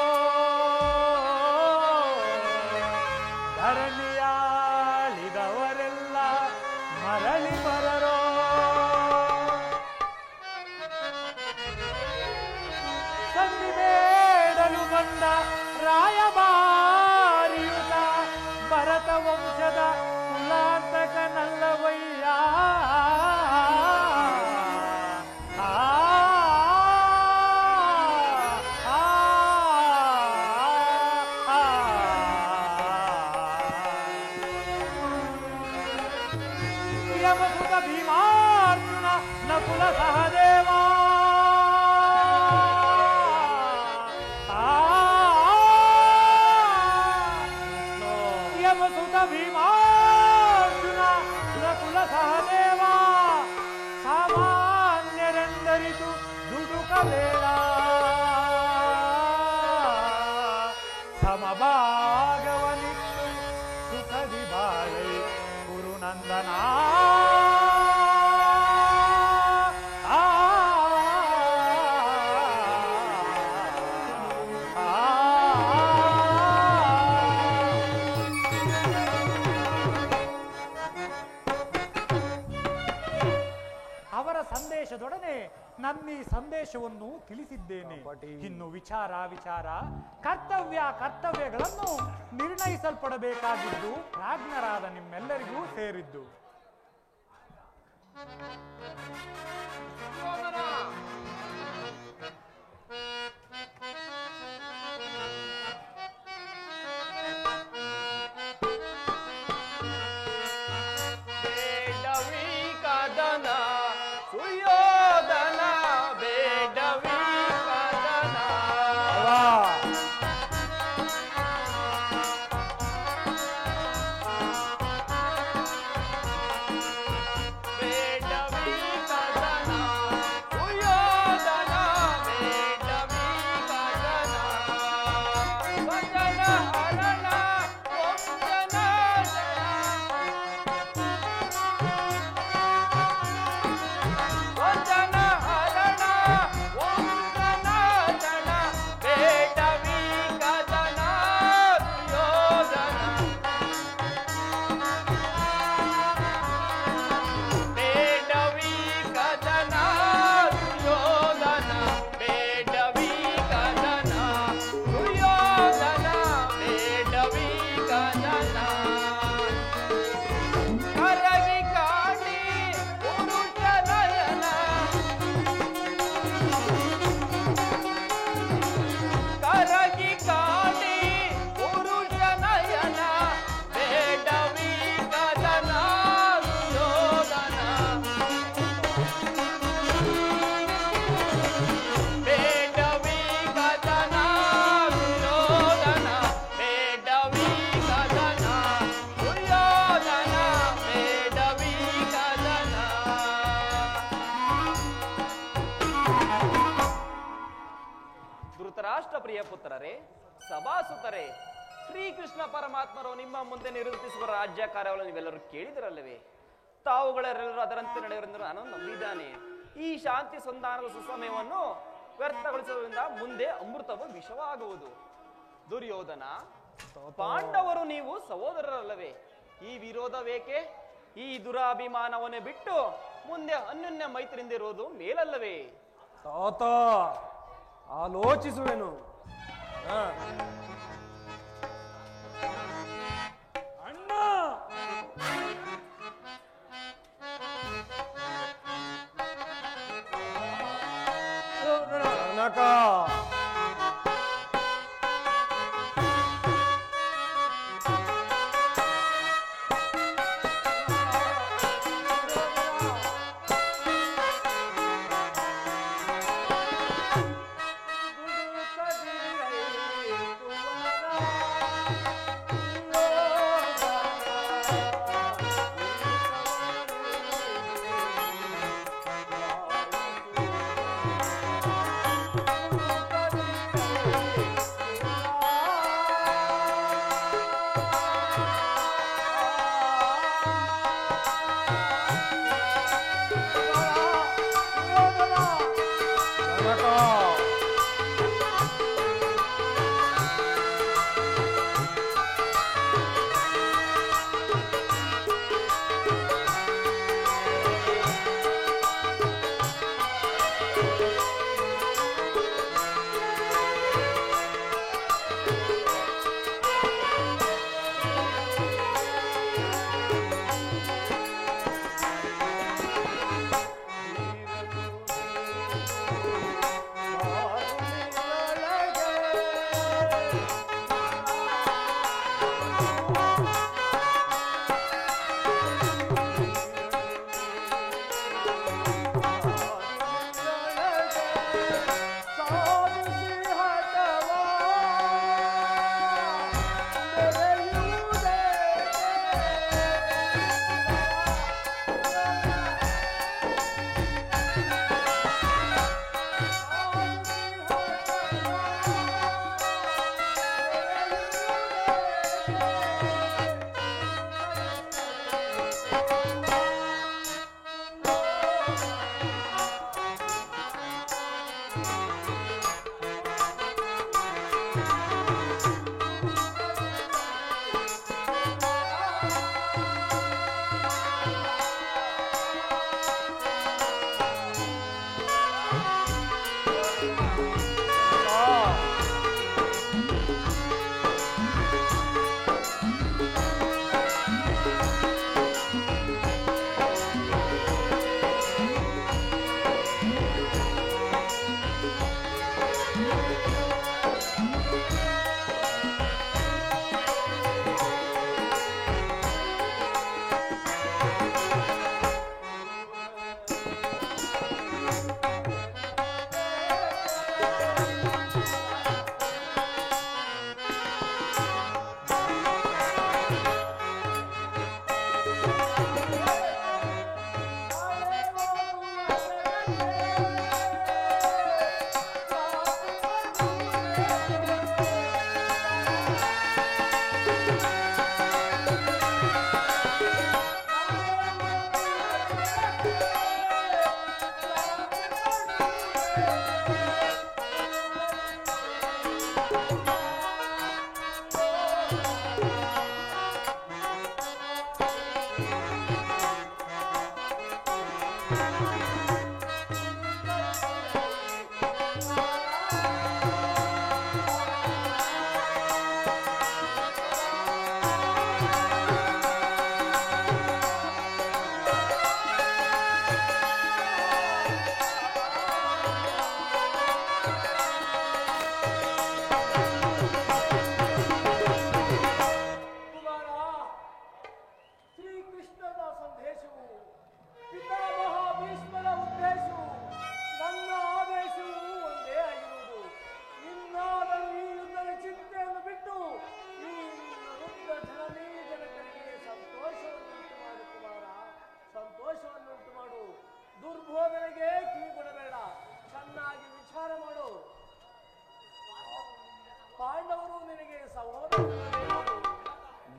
ಧರಣಿಯಾಳಿದವರೆಲ್ಲ ಮರಳಿ ಬರರೋ. ಸಂಧಿ ಬೇಡಲು ಬಂದ ರಾಯಭಾರಿಯುತ ಭರತ ವಂಶದ ಕುಲಾಂತಕನಲ್ಲವಯ್ಯ. ಸಮಭಾಗವನಿತ್ತು ಸುಖದಿ ಬಾಳೆ ಕುರುನಂದನ ಅವರ ಸಂದೇಶದೊಡನೆ ನನ್ನೀ ಸಂದೇಶವನ್ನು ತಿಳಿಸಿದ್ದೇನೆ. ಇನ್ನು ವಿಚಾರ ಕರ್ತವ್ಯಗಳನ್ನು ನಿರ್ಣಯಿಸಲ್ಪಡಬೇಕಾಗಿದ್ದು ರಾಜ್ಞರಾದ ನಿಮ್ಮೆಲ್ಲರಿಗೂ ಸೇರಿದ್ದು. ಪ್ರಿಯ ಪುತ್ರರೇ, ಸಭಾಸುತರೇ, ಶ್ರೀಕೃಷ್ಣ ಪರಮಾತ್ಮರು ನಿಮ್ಮ ಮುಂದೆ ನಿರೂಪಿಸುವ ರಾಜ್ಯ ಕಾರ್ಯವನ್ನು ನೀವೆಲ್ಲರೂ ಕೇಳಿದಿರಲ್ಲವೇ? ತಾವುಗಳೆಲ್ಲರೂ ಅದರಂತೆ ನಡೆಯುವುದೆಂದು ನಾನು ನಂಬಿದ್ದಾನೆ. ಈ ಶಾಂತಿ ಸಂಧಾನದ ಸುಸಮಯವನ್ನು ವ್ಯರ್ಥಗೊಳಿಸುವುದರಿಂದ ಮುಂದೆ ಅಮೃತವು ವಿಷವಾಗುವುದು. ದುರ್ಯೋಧನ, ಪಾಂಡವರು ನೀವು ಸಹೋದರರಲ್ಲವೇ? ಈ ವಿರೋಧವೇಕೆ? ಈ ದುರಾಭಿಮಾನವನ್ನೇ ಬಿಟ್ಟು ಮುಂದೆ ಅನ್ಯೋನ್ಯ ಮೈತ್ರಿಯಿಂದ ಇರುವುದು ಮೇಲಲ್ಲವೇ? ತಾತ, ಆಲೋಚಿಸುವೆನು. ಅಣ್ಣ, ಕನಕ,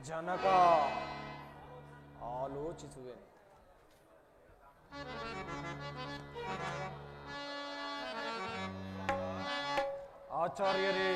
ಜನಕ ಆಲೋಚಿಸುವೆನು. ಆಚಾರ್ಯರೇ,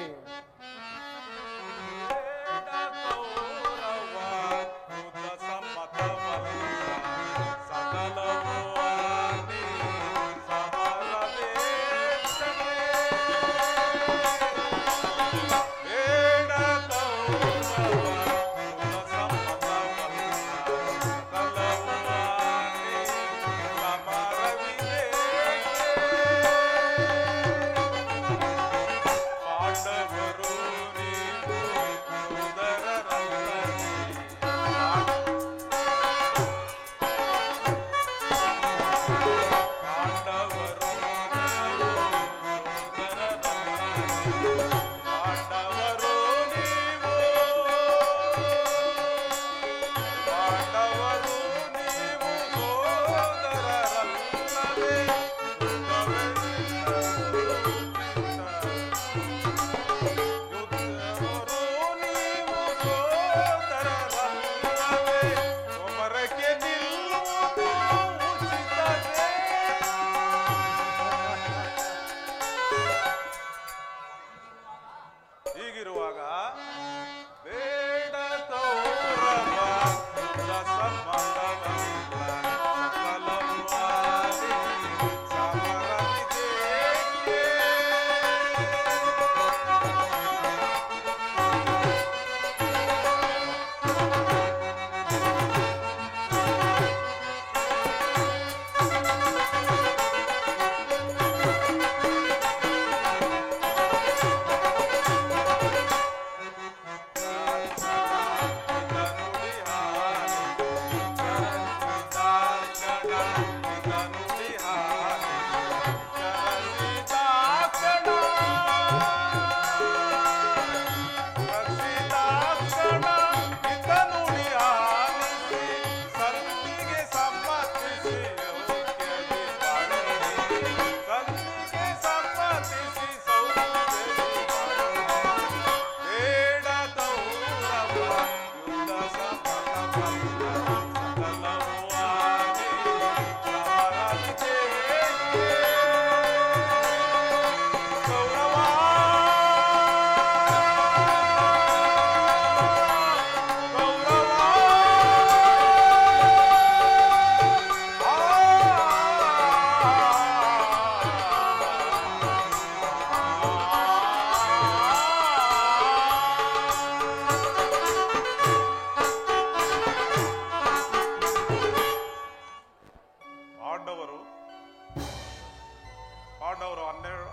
ಪಾಂಡವರು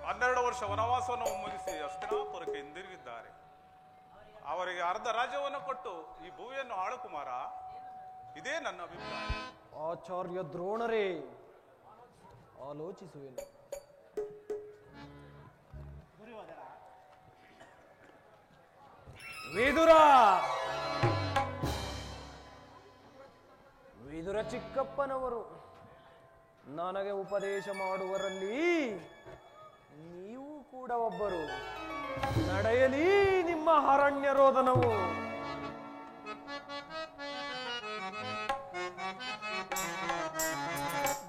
12 ವರ್ಷ ವನವಾಸವನ್ನು ಮುಗಿಸಿ ಹಸ್ತಿನಾಪುರಕ್ಕೆ ಹಿಂದಿರುಗಿದ್ದಾರೆ. ಅವರಿಗೆ ಅರ್ಧ ರಾಜ್ಯವನ್ನು ಕೊಟ್ಟು ಈ ಭೂಮಿಯನ್ನು ಆಳು ಕುಮಾರ. ಇದೇ ನನ್ನ ಅಭಿಪ್ರಾಯ. ಆಚಾರ್ಯ ದ್ರೋಣರೇ, ಆಲೋಚಿಸುವೆನು. ವಿದುರ ಚಿಕ್ಕಪ್ಪನವರು ನನಗೆ ಉಪದೇಶ ಮಾಡುವರಲ್ಲಿ ನೀವು ಕೂಡ ಒಬ್ಬರು. ನಡೆಯಲಿ ನಿಮ್ಮ ಅರಣ್ಯ ರೋದನವು.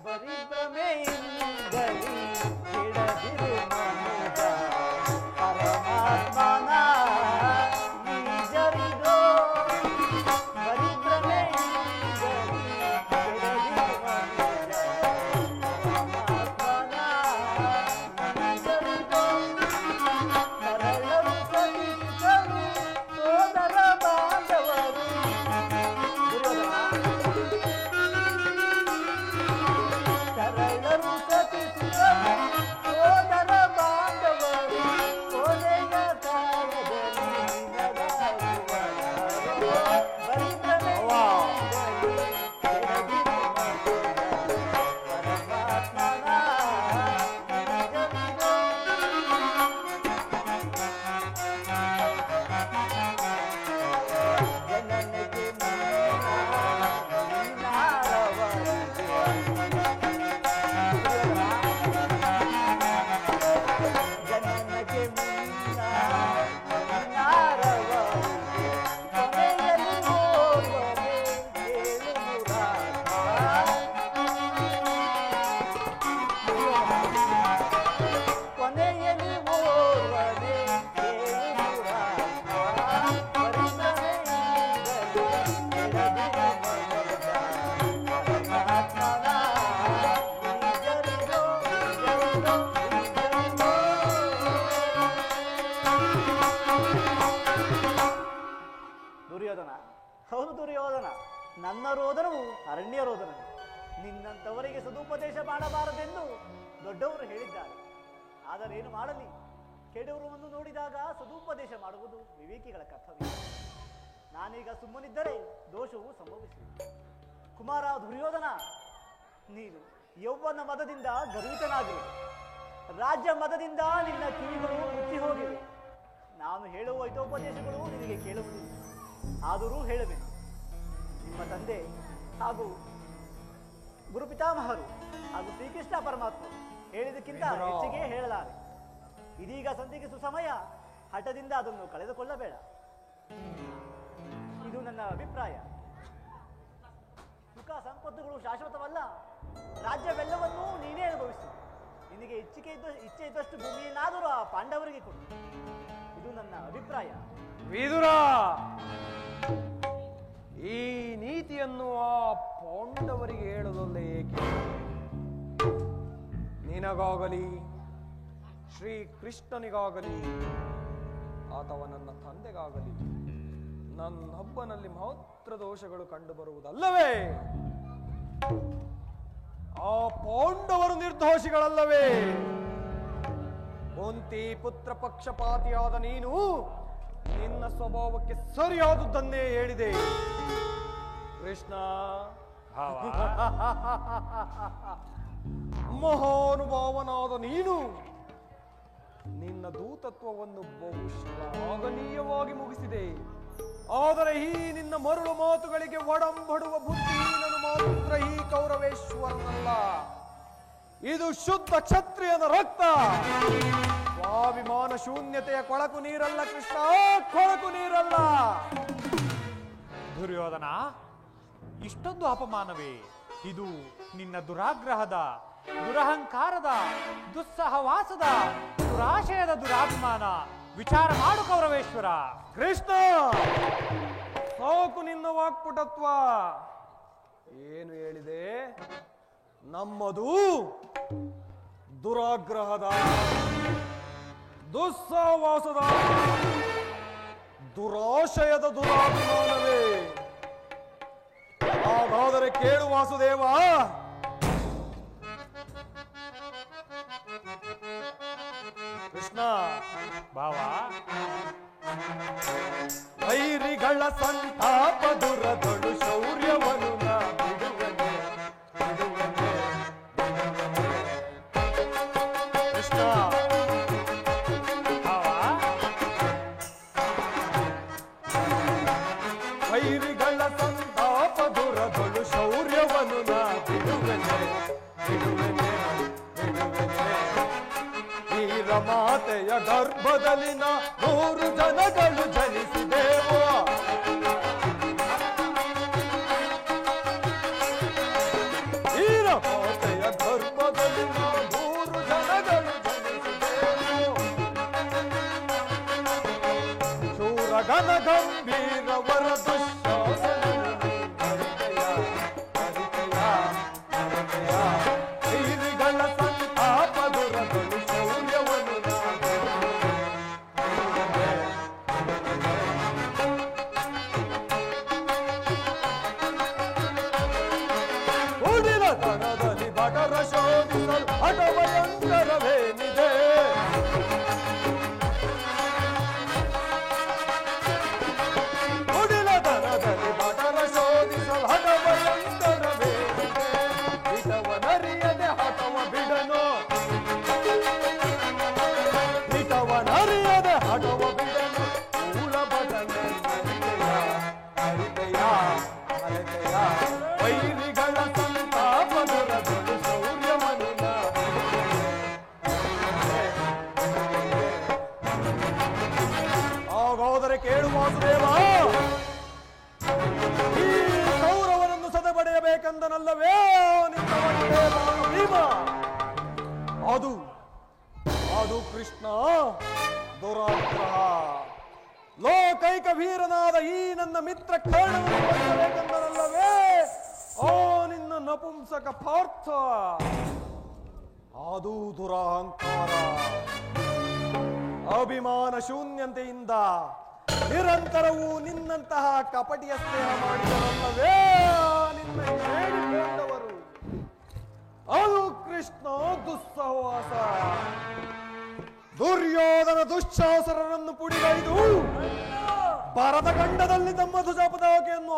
ಬರೀ ಭ್ರಮೆಯಿಂದಲೇ ಕೆಡದಿರು ಮನುಜ, ಪರಮಾತ್ಮನ ಈಜರಿಗೋ. ಬರೀ ಭ್ರಮೆಯಿಂದಲೇ ಕೆಡದಿರು ಮನುಜ, ಪರಮಾತ್ಮನ ಈಜರಿಗೋ. ಸರಳರು ಸತಿಸಿದರು ಸೋದರ ಬಾಂಧವರು. ಸರಳರು ಸತಿಸಿದರು ಸೋದರ ಬಾಂಧವರು. ಕೊನೆಯ ಕಾಲದಲ್ಲಿ ನಗಾಡುವರು. ಬರೀ ಭ್ರಮೆಯಿಂದಲೇ ಕೆಡದಿರು ಮನುಜ, ಪರಮಾತ್ಮನ ಈಜರಿಗೋ. ಜನನಿಗೆ ನೀನಾರವರಿಗೆ ಜನನಕ್ಕೆ ಮುನ್ನ ದುರ್ಯೋಧನ. ಹೌದು ದುರ್ಯೋಧನ, ನನ್ನ ರೋದನವು ಅರಣ್ಯ ರೋದನ. ನಿನ್ನಂಥವರಿಗೆ ಸದುಪದೇಶ ಮಾಡಬಾರದೆಂದು ದೊಡ್ಡವರು ಹೇಳಿದ್ದಾರೆ. ಆದರೆ ಏನು ಮಾಡಲಿ, ಕೆಡುವರನ್ನು ನೋಡಿದಾಗ ಸದುಪದೇಶ ಮಾಡುವುದು ವಿವೇಕಿಗಳ ಕರ್ತವ್ಯ. ನಾನೀಗ ಸುಮ್ಮನಿದ್ದರೆ ದೋಷವು ಸಂಭವಿಸಿದೆ. ಕುಮಾರ ದುರ್ಯೋಧನ, ನೀನು ಯೌವನ ಮದದಿಂದ ಗರ್ವಿತನಾಗಿರುವೆ. ರಾಜ್ಯ ಮದದಿಂದ ನಿನ್ನ ಕಿವಿಗಳು ಮುಚ್ಚಿ ಹೋಗಿವೆ. ನಾನು ಹೇಳುವ ಹಿತೋಪದೇಶಗಳು ನಿನಗೆ ಕೇಳುವುದಿಲ್ಲ. ಆದರೂ ಹೇಳಬೇಕು, ನಿಮ್ಮ ತಂದೆ ಹಾಗೂ ಗುರುಪಿತಾಮಹರು ಹಾಗೂ ಶ್ರೀಕೃಷ್ಣ ಪರಮಾತ್ಮರು ಹೇಳಿದಕ್ಕಿಂತ ಹೆಚ್ಚಿಗೆ ಹೇಳಲಾರೆ. ಇದೀಗ ಸಂಧಿಗೆ ಸುಸಮಯ, ಹಠದಿಂದ ಅದನ್ನು ಕಳೆದುಕೊಳ್ಳಬೇಡ. ಇದು ನನ್ನ ಅಭಿಪ್ರಾಯ. ಸುಖ ಸಂಪತ್ತುಗಳು ಶಾಶ್ವತವಲ್ಲ. ರಾಜ್ಯವೆಲ್ಲವನ್ನೂ ನೀನೇ ಅನುಭವಿಸು. ನಿನಗೆ ಇಚ್ಛೆ ಇದ್ದಷ್ಟು ಭೂಮಿಯನ್ನಾದರೂ ಆ ಪಾಂಡವರಿಗೆ ಕೊಡು. ಇದು ನನ್ನ ಅಭಿಪ್ರಾಯ. ವಿದುರ, ಈ ನೀತಿಯನ್ನು ಆ ಪಾಂಡವರಿಗೆ ಹೇಳುವುದಲ್ಲ ಏಕೆ? ನಿನಗಾಗಲಿ ಶ್ರೀಕೃಷ್ಣನಿಗಾಗಲಿ ಅಥವಾ ನನ್ನ ತಂದೆಗಾಗಲಿ ನನ್ನೊಬ್ಬನಲ್ಲಿ ಮಾತ್ರ ದೋಷಗಳು ಕಂಡು ಬರುವುದಲ್ಲವೇ? ಆ ಪಾಂಡವರು ನಿರ್ದೋಷಿಗಳಲ್ಲವೇ? ಕುಂತಿ ಪುತ್ರ ಪಕ್ಷಪಾತಿಯಾದ ನೀನು ನಿನ್ನ ಸ್ವಭಾವಕ್ಕೆ ಸರಿಯಾದುದನ್ನೇ ಹೇಳಿದೆ. ಕೃಷ್ಣ, ಮಹಾನುಭಾವನಾದ ನೀನು ನಿನ್ನ ದೂತತ್ವವನ್ನು ಬಹು ಶ್ಲಾಘನೀಯವಾಗಿ ಮುಗಿಸಿದೆ. ಆದರೆ ಈ ನಿನ್ನ ಮರುಳು ಮಾತುಗಳಿಗೆ ಒಡಂಬಡುವ ಬುದ್ಧಿ ನಾನು ಮಾತ್ರ ಈ ಕೌರವೇಶ್ವರನಲ್ಲ. ಇದು ಶುದ್ಧ ಕ್ಷತ್ರಿಯನ ರಕ್ತ. ಸ್ವಾಭಿಮಾನ ಶೂನ್ಯತೆಯ ಕೊಳಕು ನೀರಲ್ಲ ಕೃಷ್ಣ, ಕೊಳಕು ನೀರಲ್ಲ. ದುರ್ಯೋಧನ, ಇಷ್ಟೊಂದು ಅಪಮಾನವೇ? ಇದು ನಿನ್ನ ದುರಾಗ್ರಹದ, ದುರಹಂಕಾರದ, ದುಸ್ಸಹವಾಸದ, ದುರಾಶಯದ ದುರಾಭಿಮಾನ. ವಿಚಾರ ಮಾಡು ಕೌರವೇಶ್ವರ. ಕೃಷ್ಣ, ಸಾಕು ನಿನ್ನ ವಾಕ್ಪಟತ್ವ. ಏನು ಹೇಳಿದೆ? ನಮ್ಮದು ದುರಾಗ್ರಹದ, ದುಸ್ಸಹವಾಸದ, ದುರಾಶಯದ ದುರಾಭಿಮಾನವೇ. ಹಾಗಾದರೆ ಕೇಳು ವಾಸುದೇವ, ಕೃಷ್ಣ ಭಾವ, ವೈರಿಗಳ ಸಂತಾಪ ದುರದೊಳು ಶೌರ್ಯವನ್ನು ನಾ ಬಿಡುವನೆ, ಬಿಡುವನೆ, ಬಿಡುವನೆ. ಕೃಷ್ಣ, ವೈರಿಗಳ ಸಂತಾಪ ದುರದೊಳು ಶೌರ್ಯವನ್ನು ನಾ ಬಿಡುವನೆ, ಬಿಡುವನೆ, ಬಿಡುವನೆ. ವೀರ ಮಾತೆಯ ಗರ್ಭದಲ್ಲಿನ 100 ಜನಗಳು ಜನಿಸಿದೆವು. ವೀರ ಮಾತೆಯ ಗರ್ಭದಲ್ಲಿನ 100 ಜನಗಳು ಜನಿಸಿದೆವು. ಶೂರಗನ ಗಂಭೀರವರ ದುಶ್ಯಾಸನವನ್ನು ಹರಿತೆಯ, ಹರಿತೆಯ, ಹರಿತೆಯ. ವೈರಿಗಳ ಸಂತಾಪ ದುರದೊಳು ಶೌರ್ಯವನ್ನು ನಾ ಉಡಿಲ ತನದಲ್ಲಿ ಭಟರ ಶೋಧಿಸಲು ಹಠಭಯಂಕರವೇನಿದೆ. ಉಡಿಲ ತನದಲ್ಲಿ ಭಟರ ಶೋಧಿಸಲು ಹಠಭಯಂಕರವೇನಿದೆ. ಹಿತವನರಿಯದೆ ಹಠವ ಬಿಡನು, ಹಿತವನರಿಯದೆ ಹಠವ ಬಿಡನು. ಮೂಲ ಭಟನೆ ಹರಿತೆಯ, ಹರಿತೆಯ, ಹರಿತೆಯ. ವೈರಿಗಳ ಸಂತಾಪ ದುರದೊಳು ಶೌರ್ಯವನ್ನು ನಾ ಹಾಗಾದರೆ ಕೇಳು ವಾಸುದೇವ, ಈ ಕೌರವನನ್ನು ಸದೆಬಡೆಯಬೇಕೆಂದನಲ್ಲವೇ ನಿನ್ನ ಹೊಟ್ಟೆ ನಾನು ಭೀಮ? ಅದು ಕೃಷ್ಣ ದುರಾಗ್ರಹ. ಲೋಕೈಕ ವೀರನಾದ ಈ ನನ್ನ ಮಿತ್ರ ಕರ್ಣವನ್ನು ಕೊಲ್ಲಬೇಕೆಂದನಲ್ಲವೇ ಓ ನಿನ್ನ ನಪುಂಸಕ ಪಾರ್ಥ? ಅದು ದುರಹಂಕಾರ. ಅಭಿಮಾನ ಶೂನ್ಯತೆಯಿಂದ ನಿರಂತರವೂ ನಿನ್ನಂತಹ ಕಪಟಿಯ ಸ್ನೇಹ ಮಾಡಿದರಲ್ಲವೇ ನಿನ್ನ ಹೇಳಿಕೊಂಡವರು. ಅದು ಕೃಷ್ಣ ದುಸ್ಸಹವಾಸ. ದುರ್ಯೋಧನ ದುಶ್ಶಾಸನರನ್ನು ಪುಡಿಗೈದು ಭರತ ಖಂಡದಲ್ಲಿ ತಮ್ಮ ಧ್ವಜ ಪತಾಕೆಯನ್ನು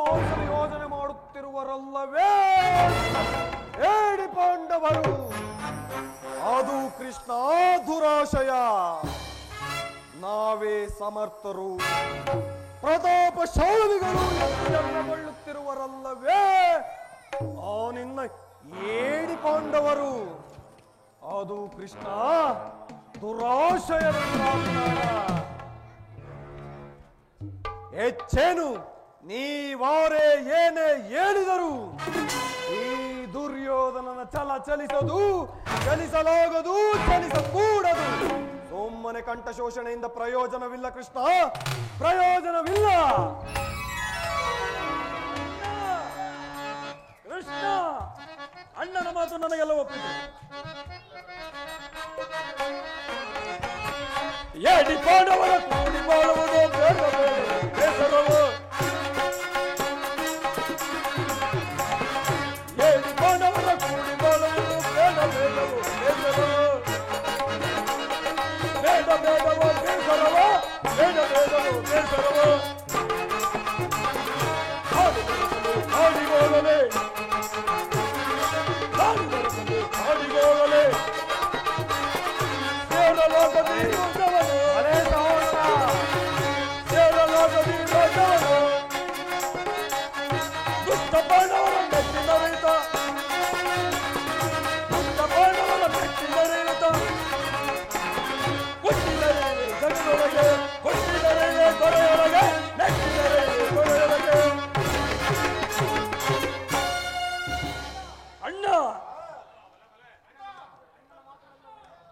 ಯೋಜನೆ ಮಾಡುತ್ತಿರುವರಲ್ಲವೇ ಹೇಳಿ ಪಾಂಡವರು. ಅದು ಕೃಷ್ಣ ದುರಾಶಯ. ನಾವೇ ಸಮರ್ಥರು, ಪ್ರತಾಪಶಾಲಿಗಳು ಎನ್ನಗೊಳ್ಳುತ್ತಿರುವರಲ್ಲವೇ ಆ ನಿನ್ನ ಏಡಿ ಪಾಂಡವರು. ಅದು ಕೃಷ್ಣ ದುರಾಶಯದ ಹೆಚ್ಚೇನು ನೀವಾರೇ ಏನೇ ಹೇಳಿದರು ಈ ದುರ್ಯೋಧನನ ಛಲ ಚಲಿಸದು, ಚಲಿಸಲಾಗದು, ಚಲಿಸಕೂಡದು. ಸುಮ್ಮನೆ ಕಂಠ ಶೋಷಣೆಯಿಂದ ಪ್ರಯೋಜನವಿಲ್ಲ ಕೃಷ್ಣ, ಪ್ರಯೋಜನವಿಲ್ಲ. ಕೃಷ್ಣ, ಅಣ್ಣನ ಮಾತು ನನಗೆಲ್ಲ ಒಪ್ಪಿದೆ. ಏಡಿ ಪಾಂಡವರ ಕೂಡಿ ಬಾಳುವುದು ಬೇಸರವು. ಏಡಿ ಪಾಂಡವರ ಕೂಡಿ ಬಾಳುವುದು ಬೇಡವು ಬೇಸರವು. ಬೇಡ ಬೇಡವೋ ಬೇಸರವೋ, ಬೇಡ ಬೇಡವೋ ಬೇಸರವೋ. ಹಾಡಿಗೋಗಲೇ ಹಾಡಿಗೋಗಲೇ ಸೇರಲಾಗದಿ ರೋಷವನು, ಸೇರಲಾಗದಿ ರೋಷವನು. ದುಷ್ಟ ಪಾಂಡವರ ಮೆಚ್ಚಿನ ರೈತ, ದುಷ್ಟ ಪಾಂಡವರ ಮೆಚ್ಚಿನ ರೈತ. ಹುಟ್ಟಿದರೆ ಜಗದೊಳಗೆ, ಹುಟ್ಟಿದರೆ ದೊರೆಯೊಳಗೆ, ನೆಚ್ಚಿದರೆ ದೊರೆಯೊಳಗೆ.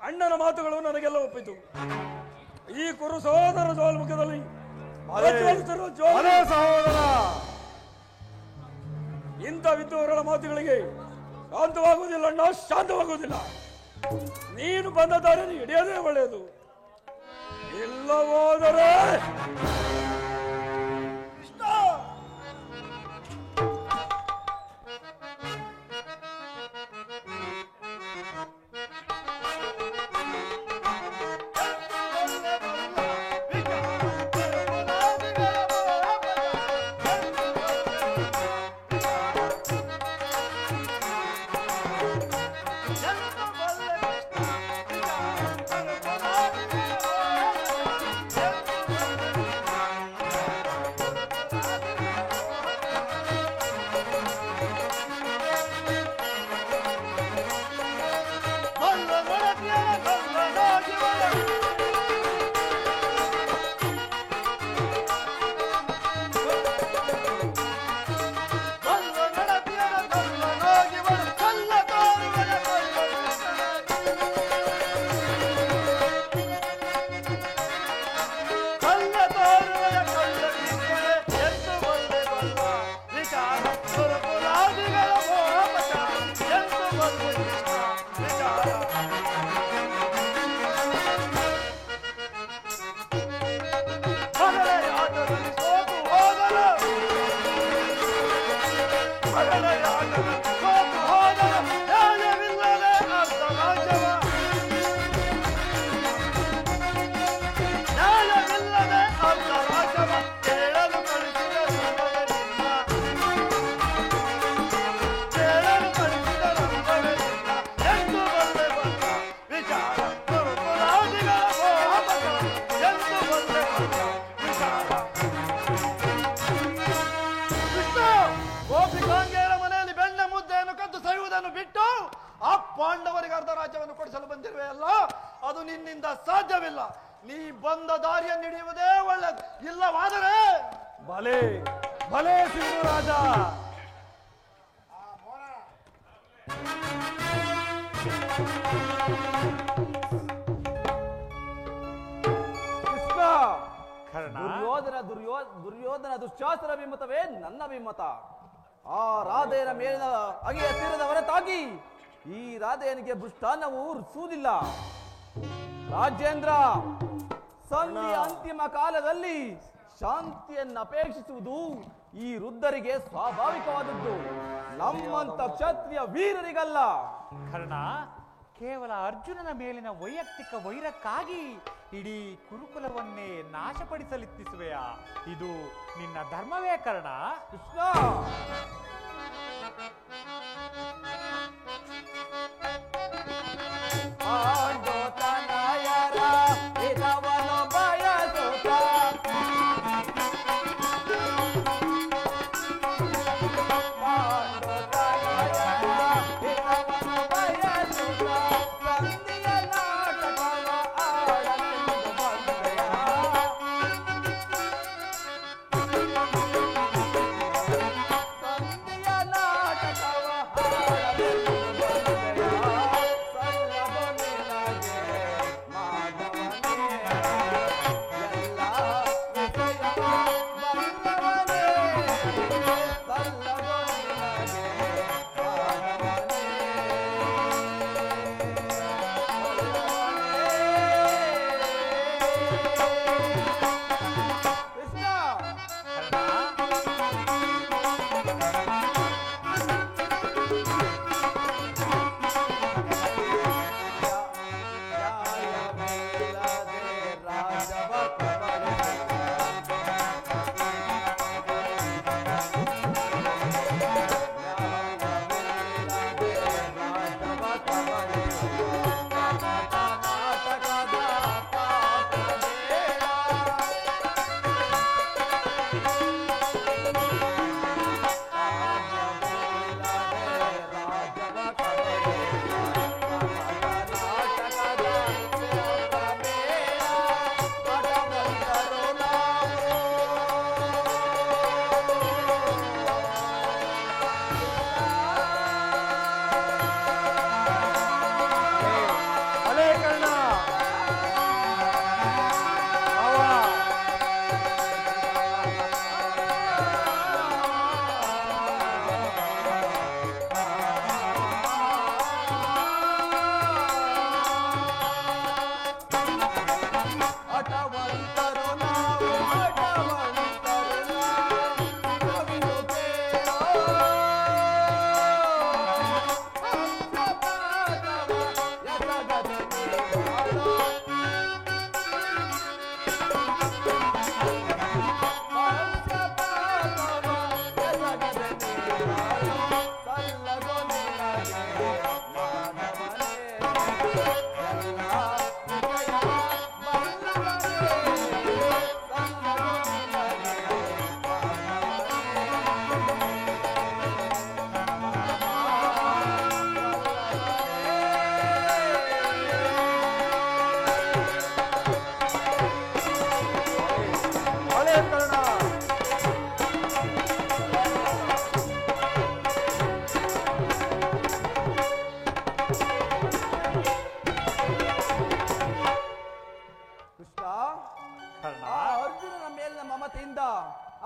ಅಣ್ಣನ ಮಾತುಗಳು ನನಗೆಲ್ಲ ಒಪ್ಪಿತು. ಈ ಕುರು ಸಹೋದರ ಜೋಲ್ಮುಖದಲ್ಲಿ ಸಹೋದರ, ಇಂಥ ವಿದ್ವಾರರ ಮಾತುಗಳಿಗೆ ಶಾಂತವಾಗುವುದಿಲ್ಲ ಅಣ್ಣ, ಶಾಂತವಾಗುವುದಿಲ್ಲ. ನೀನು ಬಂದ ದಾರಿಯನ್ನು ಹಿಡಿಯೋದೇ ಒಳ್ಳೆಯದು. ಇಲ್ಲವಾದರೆ ಪಾಂಡವರಿಗೆ ಅರ್ಧ ರಾಜ್ಯವನ್ನು ಕೊಡಿಸಲು ಬಂದಿರುವೆ ಅಲ್ಲ, ಅದು ನಿನ್ನಿಂದ ಸಾಧ್ಯವಿಲ್ಲ. ನೀ ಬಂದ ದಾರಿಯನ್ನು ಹಿಡಿಯುವುದೇ ಒಳ್ಳೆಯದು. ಇಲ್ಲವಾದರೆ ಭಲೆ ಭಲೆ ಸಿಂಧುರಾಜ. ಕೃಷ್ಣ, ಕರ್ಣ, ದುರ್ಯೋಧನ ದುಶ್ಶಾಸನ ವಿಮತವೇ ನನ್ನ ವಿಮತ. ಆ ರಾಧೆಯನ ಮೇಲಿನ ಅಗೆಯ ತೀರದ ಹೊರತಾಗಿ ಈ ರಾಧೆಯನಿಗೆ ಮೃಷ್ಟಾನ್ನವು ರುಚಿಸುವುದಿಲ್ಲ. ರಾಜೇಂದ್ರ, ಸಂಧಿ ಅಂತಿಮ ಕಾಲದಲ್ಲಿ ಶಾಂತಿಯನ್ನು ಅಪೇಕ್ಷಿಸುವುದು ಈ ವೃದ್ಧರಿಗೆ ಸ್ವಾಭಾವಿಕವಾದದ್ದು, ನಮ್ಮಂತ ಕ್ಷತ್ರಿಯ ವೀರರಿಗಲ್ಲ. ಕರ್ಣ, ಕೇವಲ ಅರ್ಜುನನ ಮೇಲಿನ ವೈಯಕ್ತಿಕ ವೈರಕ್ಕಾಗಿ ಇಡೀ ಕುರುಕುಲವನ್ನೇ ನಾಶಪಡಿಸಲಿತ್ತಿಸುವೆಯಾ? ಇದು ನಿನ್ನ ಧರ್ಮವೇ ಕರ್ಣ? ಕೃಷ್ಣ, ಪಾಂಡೋತನಯರ ಹಿತವನ್ನು ಬಯಸುತ್ತ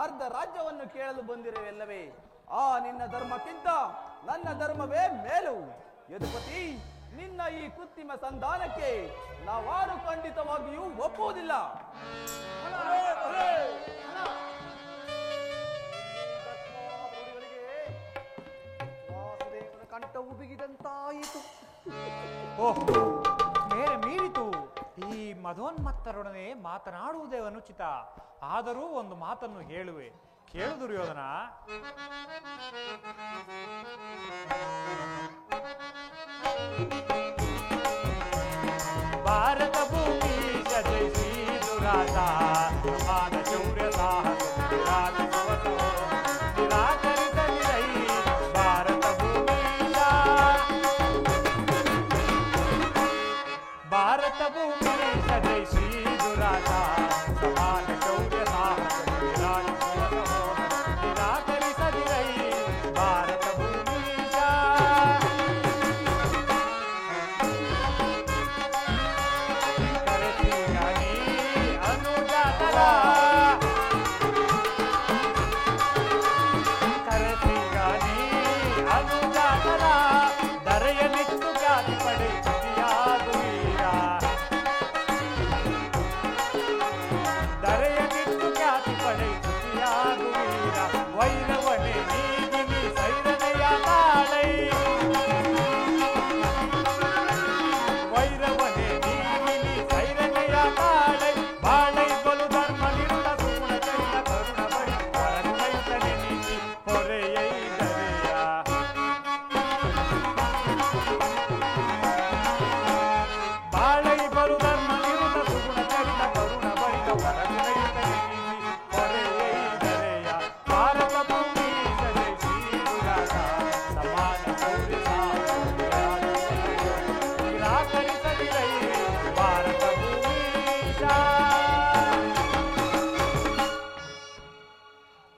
ಅರ್ಧ ರಾಜ್ಯವನ್ನು ಕೇಳಲು ಬಂದಿರುವೆಲ್ಲವೇ? ಆ ನಿನ್ನ ಧರ್ಮಕ್ಕಿಂತ ನನ್ನ ಧರ್ಮವೇ ಮೇಲು. ಯದುಪತಿ, ನಿನ್ನ ಈ ಕೃತ್ರಿಮ ಸಂಧಾನಕ್ಕೆ ನಾವಾರು ಖಂಡಿತವಾಗಿಯೂ ಒಪ್ಪುವುದಿಲ್ಲ. ವಾಸುದೇವನ ಕಂಠವು ಬಿಗಿದಂತಾಯಿತು. ಓಹ್, ಮೇರೆ ಮೀರಿತು. ಈ ಮಧೋನ್ಮತ್ತರೊಡನೆ ಮಾತನಾಡುವುದೇ ಅನುಚಿತ. ಆದರೂ ಒಂದು ಮಾತನ್ನು ಹೇಳುವೆ, ಕೇಳು ದುರ್ಯೋಧನ. ಭಾರತ ಭೂಮಿ ಜಯಿಸಿ ದುರಾಸ ಸಮಾನ ಶೌರ್ಯ ಸಾಹಸ ನಿರಾಕರಿಸಲಿರೈ ಭಾರತ ಭೂಮಿ ಭಾರತ ಭೂಮಿ ಜಯಿಸಿ ದುರಾಸ ಸಮಾನ ಶೌರ್ಯ ಸಾಹಸ ನಿರಾಕರಿಸಲಿರೈ ಭಾರತ ಭೂಮಿ ದರೆಯಲಿಟ್ಟು ಖ್ಯಾತಿ ಪಡೆಯುವುದಿಯಾಗುವೀರ ದರೆಯಲಿಟ್ಟು ಕೈಸಿ ಹೊರೆಯೈದರೆಯ ಭಾರತ ಭೂಮಿ ಜಯ ಶ್ರೀ ಗುರಾಟ ಸಮಾನ ಶೌರ್ಯ ನಿರಾಕರಿಸದಿರೈ ಭಾರತ ಭೂಮೀಶ.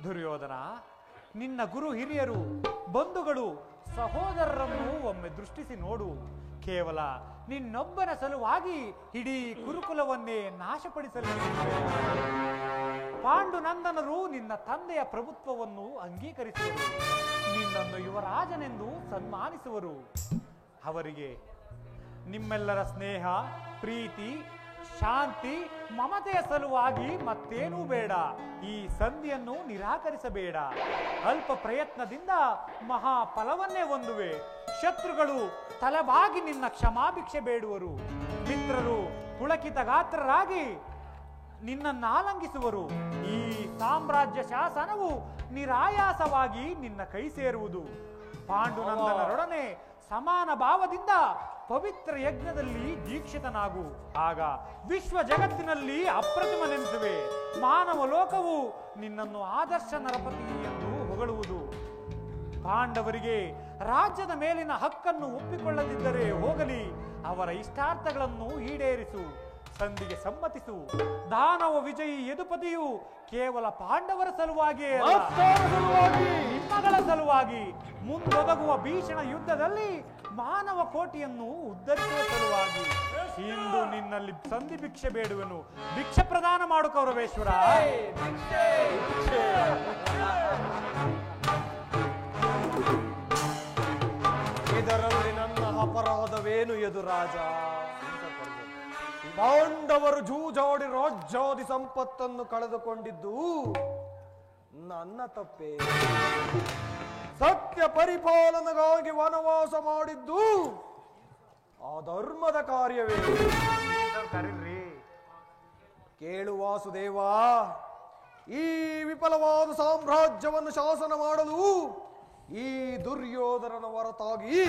ದುರ್ಯೋಧನ, ನಿನ್ನ ಗುರು ಹಿರಿಯರು, ಬಂಧುಗಳು, ಸಹೋದರರನ್ನು ಒಮ್ಮೆ ದೃಷ್ಟಿಸಿ ನೋಡು. ಕೇವಲ ನಿನ್ನೊಬ್ಬನ ಸಲುವಾಗಿ ಇಡೀ ಕುರುಕುಲವನ್ನೇ ನಾಶಪಡಿಸಲು ಪಾಂಡುನಂದನರು ನಿನ್ನ ತಂದೆಯ ಪ್ರಭುತ್ವವನ್ನು ಅಂಗೀಕರಿಸುವರು, ನಿನ್ನನ್ನು ಯುವರಾಜನೆಂದು ಸನ್ಮಾನಿಸುವರು. ಅವರಿಗೆ ನಿಮ್ಮೆಲ್ಲರ ಸ್ನೇಹ, ಪ್ರೀತಿ, ಶಾಂತಿ, ಮಮತೆಯ ಸಲುವಾಗಿ ಮತ್ತೇನೂ ಬೇಡ. ಈ ಸಂಧಿಯನ್ನು ನಿರಾಕರಿಸಬೇಡ. ಅಲ್ಪ ಪ್ರಯತ್ನದಿಂದ ಮಹಾ ಫಲವನ್ನೇ ಹೊಂದುವೆ. ಶತ್ರುಗಳು ತಲೆಬಾಗಿ ನಿನ್ನ ಕ್ಷಮಾಭಿಕ್ಷೆ ಬೇಡುವರು. ಮಿತ್ರರು ಪುಳಕಿತ ಗಾತ್ರರಾಗಿ ನಿನ್ನನ್ನು ಆಲಂಗಿಸುವರು. ಈ ಸಾಮ್ರಾಜ್ಯ ಶಾಸನವು ನಿರಾಯಾಸವಾಗಿ ನಿನ್ನ ಕೈ ಸೇರುವುದು. ಪಾಂಡುನಂದನರೊಡನೆ ಸಮಾನ ಭಾವದಿಂದ ಪವಿತ್ರ ಯಜ್ಞದಲ್ಲಿ ದೀಕ್ಷಿತನಾಗು. ಆಗ ವಿಶ್ವ ಜಗತ್ತಿನಲ್ಲಿ ಅಪ್ರತಿಮನೆನಿಸುವೆ. ಮಾನವ ಲೋಕವು ನಿನ್ನನ್ನು ಆದರ್ಶ ನರಪತಿ ಎಂದು ಹೊಗಳುವುದು. ಪಾಂಡವರಿಗೆ ರಾಜ್ಯದ ಮೇಲಿನ ಹಕ್ಕನ್ನು ಒಪ್ಪಿಕೊಳ್ಳದಿದ್ದರೆ ಹೋಗಲಿ, ಅವರ ಇಷ್ಟಾರ್ಥಗಳನ್ನು ಈಡೇರಿಸು. ಸಂಧಿಗೆ ಸಮ್ಮತಿಸು. ದಾನವ ವಿಜಯಿ ಯದುಪತಿಯು ಕೇವಲ ಪಾಂಡವರ ಸಲುವಾಗಿಯೇ ನಿಮ್ಮಗಳ ಸಲುವಾಗಿ ಮುಂದೊದಗುವ ಭೀಷಣ ಯುದ್ಧದಲ್ಲಿ ಮಾನವ ಕೋಟಿಯನ್ನು ಉದ್ಧರಿಸುವ ಸಲುವಾಗಿ ಇಂದು ನಿನ್ನಲ್ಲಿ ಸಂಧಿ ಭಿಕ್ಷೆ ಬೇಡುವೆನು. ಭಿಕ್ಷೆ ಪ್ರದಾನ ಮಾಡು ಕೌರವೇಶ್ವರ. ಇದರಲ್ಲಿ ನನ್ನ ಅಪರಾಧವೇನು ಯದುರಾಜ? ಪಾಂಡವರು ಜೂಜಾಡಿ ರಾಜ್ಯಾದಿ ಸಂಪತ್ತನ್ನು ಕಳೆದುಕೊಂಡಿದ್ದು ನನ್ನ ತಪ್ಪೇ. ಸತ್ಯ ಪರಿಪಾಲನೆಗಾಗಿ ವನವಾಸ ಮಾಡಿದ್ದು ಅಧರ್ಮದ ಕಾರ್ಯವೇ. ಕೇಳು ವಾಸುದೇವ, ಈ ವಿಫಲವಾದ ಸಾಮ್ರಾಜ್ಯವನ್ನು ಶಾಸನ ಮಾಡಲು ಈ ದುರ್ಯೋಧನನ ಹೊರತಾಗಿ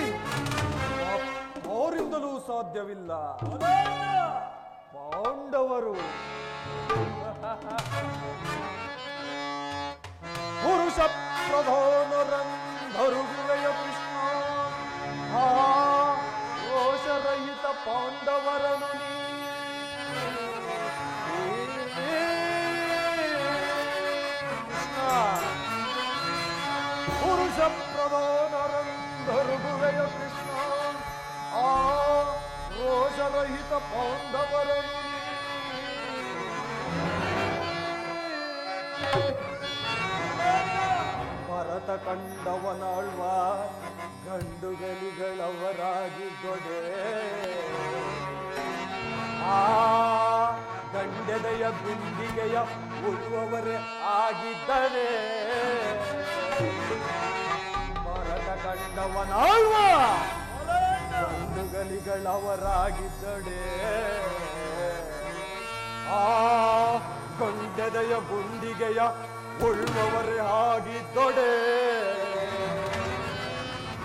ಅವರಿಂದಲೂ ಸಾಧ್ಯವಿಲ್ಲ. ಪಾಂಡವರು ಪುರುಷ ಪ್ರಧಾನರಂಧರುಗುವೆಯ ಕೃಷ್ಣ, ಆ ರೋಷರಹಿತ ಪಾಂಡವರನು ಕೃಷ್ಣ. ಪುರುಷ ಪ್ರಧಾನರಂಧರುಗುವೆಯ ಕೃಷ್ಣ, ಆ ರೋಷರಹಿತ ಪಾಂಡವರನು ಭರತ ಕಂಡವನಾಳ್ವ ಗಂಡುಗಲಿಗಳವರಾಗಿದ್ದೊಡೆ. ಆ ಗಂಡೆದೆಯ ಗುಂಡಿಗೆಯ ಉಳುವವರೇ ಆಗಿದ್ದರೆ. ಭರತ ಕಂಡವನಾಳ್ವ ಗಂಡುಗಲಿಗಳವರಾಗಿದ್ದಡೆ. ಆ ಗಂಡೆದೆಯ ಗುಂಡಿಗೆಯ ಉಳ್ಳುವವರೇ ಆಗಿದ್ದೊಡೆ.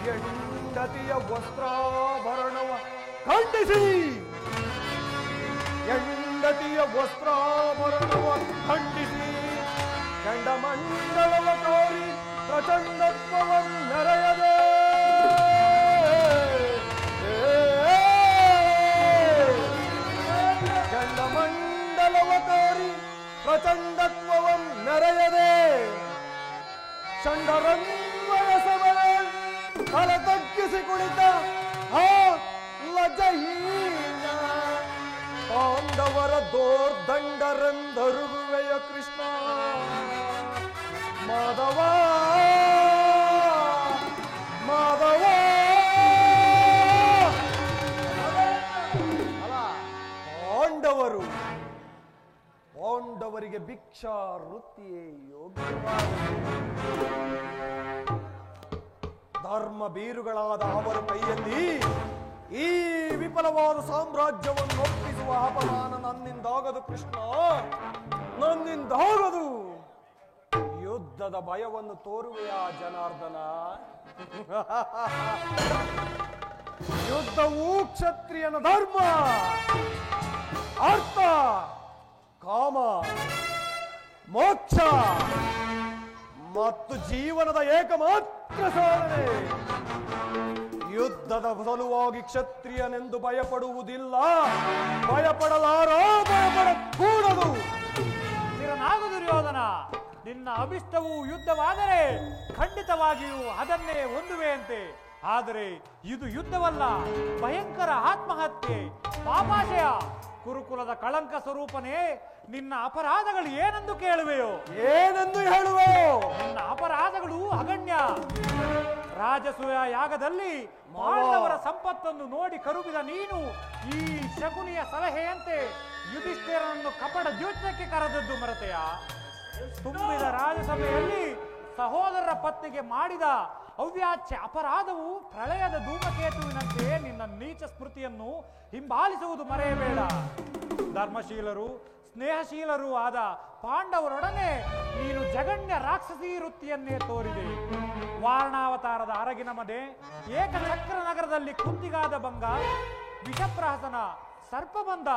ಹೆಂಡತಿಯ ವಸ್ತ್ರಾಭರಣವ ಖಂಡಿಸಿ, ಹೆಂಡತಿಯ ವಸ್ತ್ರಾಭರಣವ ಖಂಡಿಸಿ, ಚಂಡಮಂಡಲವ ತೋರಿ ಪ್ರಚಂಡತ್ವವನ್ನು ನೆರೆಯದೆ. ಚಂಡಮಂಡಲವ ತೋರಿ ಪ್ರಚಂಡತ್ವವನ್ನು ನೆರೆಯದೆ ಷಂಡರನ್ವಯ ಸಭೆ ತಲೆ ತಗ್ಗಿಸಿ ಕುಳಿತ ಆ ಲಜ್ಜಹೀನ ಪಾಂಡವರ ದೋರ್ದಂಡರೆಂದರುಗುವೆಯ ಕೃಷ್ಣ. ಮಾಧವ ಮಾಧವ ಪಾಂಡವರು ಪಾಂಡವರಿಗೆ ಭಿಕ್ಷಾ ವೃತ್ತಿಯೇ ಯೋಗ್ಯವಾದ ಧರ್ಮ ಬೀರುಗಳಾದ ಅವರ ಕೈಯಲ್ಲಿ ಈ ವಿಫಲವಾದ ಸಾಮ್ರಾಜ್ಯವನ್ನು ಒಪ್ಪಿಸುವ ಅಪಮಾನ ನನ್ನಿಂದಾಗದು ಕೃಷ್ಣ, ನನ್ನಿಂದಾಗದು. ಯುದ್ಧದ ಭಯವನ್ನು ತೋರುವೆಯ ಜನಾರ್ದನ? ಯುದ್ಧವೂ ಕ್ಷತ್ರಿಯನ ಧರ್ಮ, ಅರ್ಥ, ಕಾಮ, ಮೋಕ್ಷ ಮತ್ತು ಜೀವನದ ಏಕಮಾತ್ರ ಸಾಧನೆ. ಯುದ್ಧದ ಸಲುವಾಗಿ ಕ್ಷತ್ರಿಯನೆಂದು ಭಯಪಡುವುದಿಲ್ಲ, ಭಯಪಡಲಾರೋ, ಭಯಪಡಕೂಡದು. ಸ್ಥಿರನಾಗು ದುರ್ಯೋಧನ. ನಿನ್ನ ಅಭಿಷ್ಟವು ಯುದ್ಧವಾದರೆ ಖಂಡಿತವಾಗಿಯೂ ಅದನ್ನೇ ಹೊಂದುವೆಯಂತೆ. ಆದರೆ ಇದು ಯುದ್ಧವಲ್ಲ, ಭಯಂಕರ ಆತ್ಮಹತ್ಯೆ, ಪಾಪಾಶಯ. ಕುರುಕುಲದ ಕಳಂಕ ಸ್ವರೂಪನೇ, ನಿನ್ನ ಅಪರಾಧಗಳು ಏನೆಂದು ಕೇಳುವೆಯೋ? ಏನೆಂದು ಹೇಳುವೆಯೋ? ನಿನ್ನ ಅಪರಾಧಗಳು ಅಗಣ್ಯ. ರಾಜಸೂಯ ಯಾಗದಲ್ಲಿ ಪಾಂಡವರ ಸಂಪತ್ತನ್ನು ನೋಡಿ ಕರುಗಿದ ನೀನು ಈ ಶಕುನಿಯ ಸಲಹೆಯಂತೆ ಯುಧಿಷ್ಠಿರನನ್ನು ಕಪಟ ದ್ಯೋತಕ್ಕೆ ಕರೆದದ್ದು ಮರೆತೆಯ? ತುಂಬಿದ ರಾಜಸಭೆಯಲ್ಲಿ ಸಹೋದರರ ಪತ್ನಿಗೆ ಮಾಡಿದ ಅವ್ಯಾಚ್ಯ ಅಪರಾಧವು ಪ್ರಳಯದ ಧೂಮಕೇತುವಿನಂತೆ ನಿನ್ನ ನೀಚ ಸ್ಮೃತಿಯನ್ನು ಹಿಂಬಾಲಿಸುವುದು ಮರೆಯಬೇಡ. ಧರ್ಮಶೀಲರು ಸ್ನೇಹಶೀಲರೂ ಆದ ಪಾಂಡವರೊಡನೆ ನೀನು ಜಗಣ್ಯ ರಾಕ್ಷಸೀ ವೃತ್ತಿಯನ್ನೇ ತೋರಿದೆ. ವಾರಣಾವತಾರದ ಅರಗಿನ ಮದೆ, ಏಕಚಕ್ರ ನಗರದಲ್ಲಿ ಕುಂದಿಗಾದ ಭಂಗ, ವಿಷಪ್ರಹಸನ, ಸರ್ಪಬಂಧ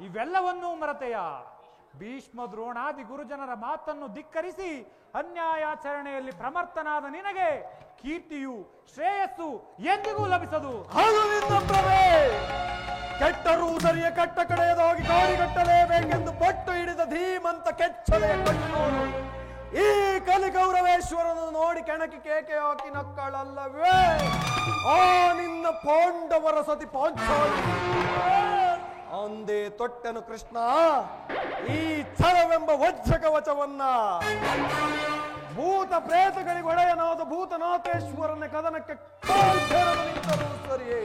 ಇವೆಲ್ಲವನ್ನೂ ಮರೆತೆಯ? ಭೀಷ್ಮ ದ್ರೋಣಾದಿ ಗುರುಜನರ ಮಾತನ್ನು ಧಿಕ್ಕರಿಸಿ ಅನ್ಯಾಯಾಚರಣೆಯಲ್ಲಿ ಪ್ರಮರ್ತನಾದ ನಿನಗೆ ಕೀರ್ತಿಯು ಶ್ರೇಯಸ್ಸು ಎಂದಿಗೂ ಲಭಿಸದು. ಕೆಟ್ಟರೂ ಸರಿಯ ಕಟ್ಟ ಕಡೆಯದಾಗಿ ಕಾಡಿಗಟ್ಟಲೇಬೇಕೆಂದು ಪಟ್ಟು ಹಿಡಿದ ಧೀಮಂತ ಕೆಚ್ಚಲೆಯ ಕಣ್ಣೋರು ಈ ಕಲಿಗೌರವೇಶ್ವರನು ನೋಡಿ ಕೆಣಕಿ ಕೇಕೆ ಹಾಕಿ ನಕ್ಕಳಲ್ಲವೇ ಆ ನಿನ್ನ ಪಾಂಡವರ ಸತಿ ಪಾಂಚಾಲಿ. ಅಂದೇ ತೊಟ್ಟೆನು ಕೃಷ್ಣ ಈ ಛಲವೆಂಬ ವಜ್ರ ಕವಚವನ್ನ. ಭೂತ ಪ್ರೇತಗಳಿಗೆ ಒಡೆಯನಾದ ಭೂತನಾಥೇಶ್ವರನ ಕದನಕ್ಕೆ ನಿಂತರೂ ಸರಿಯೇ.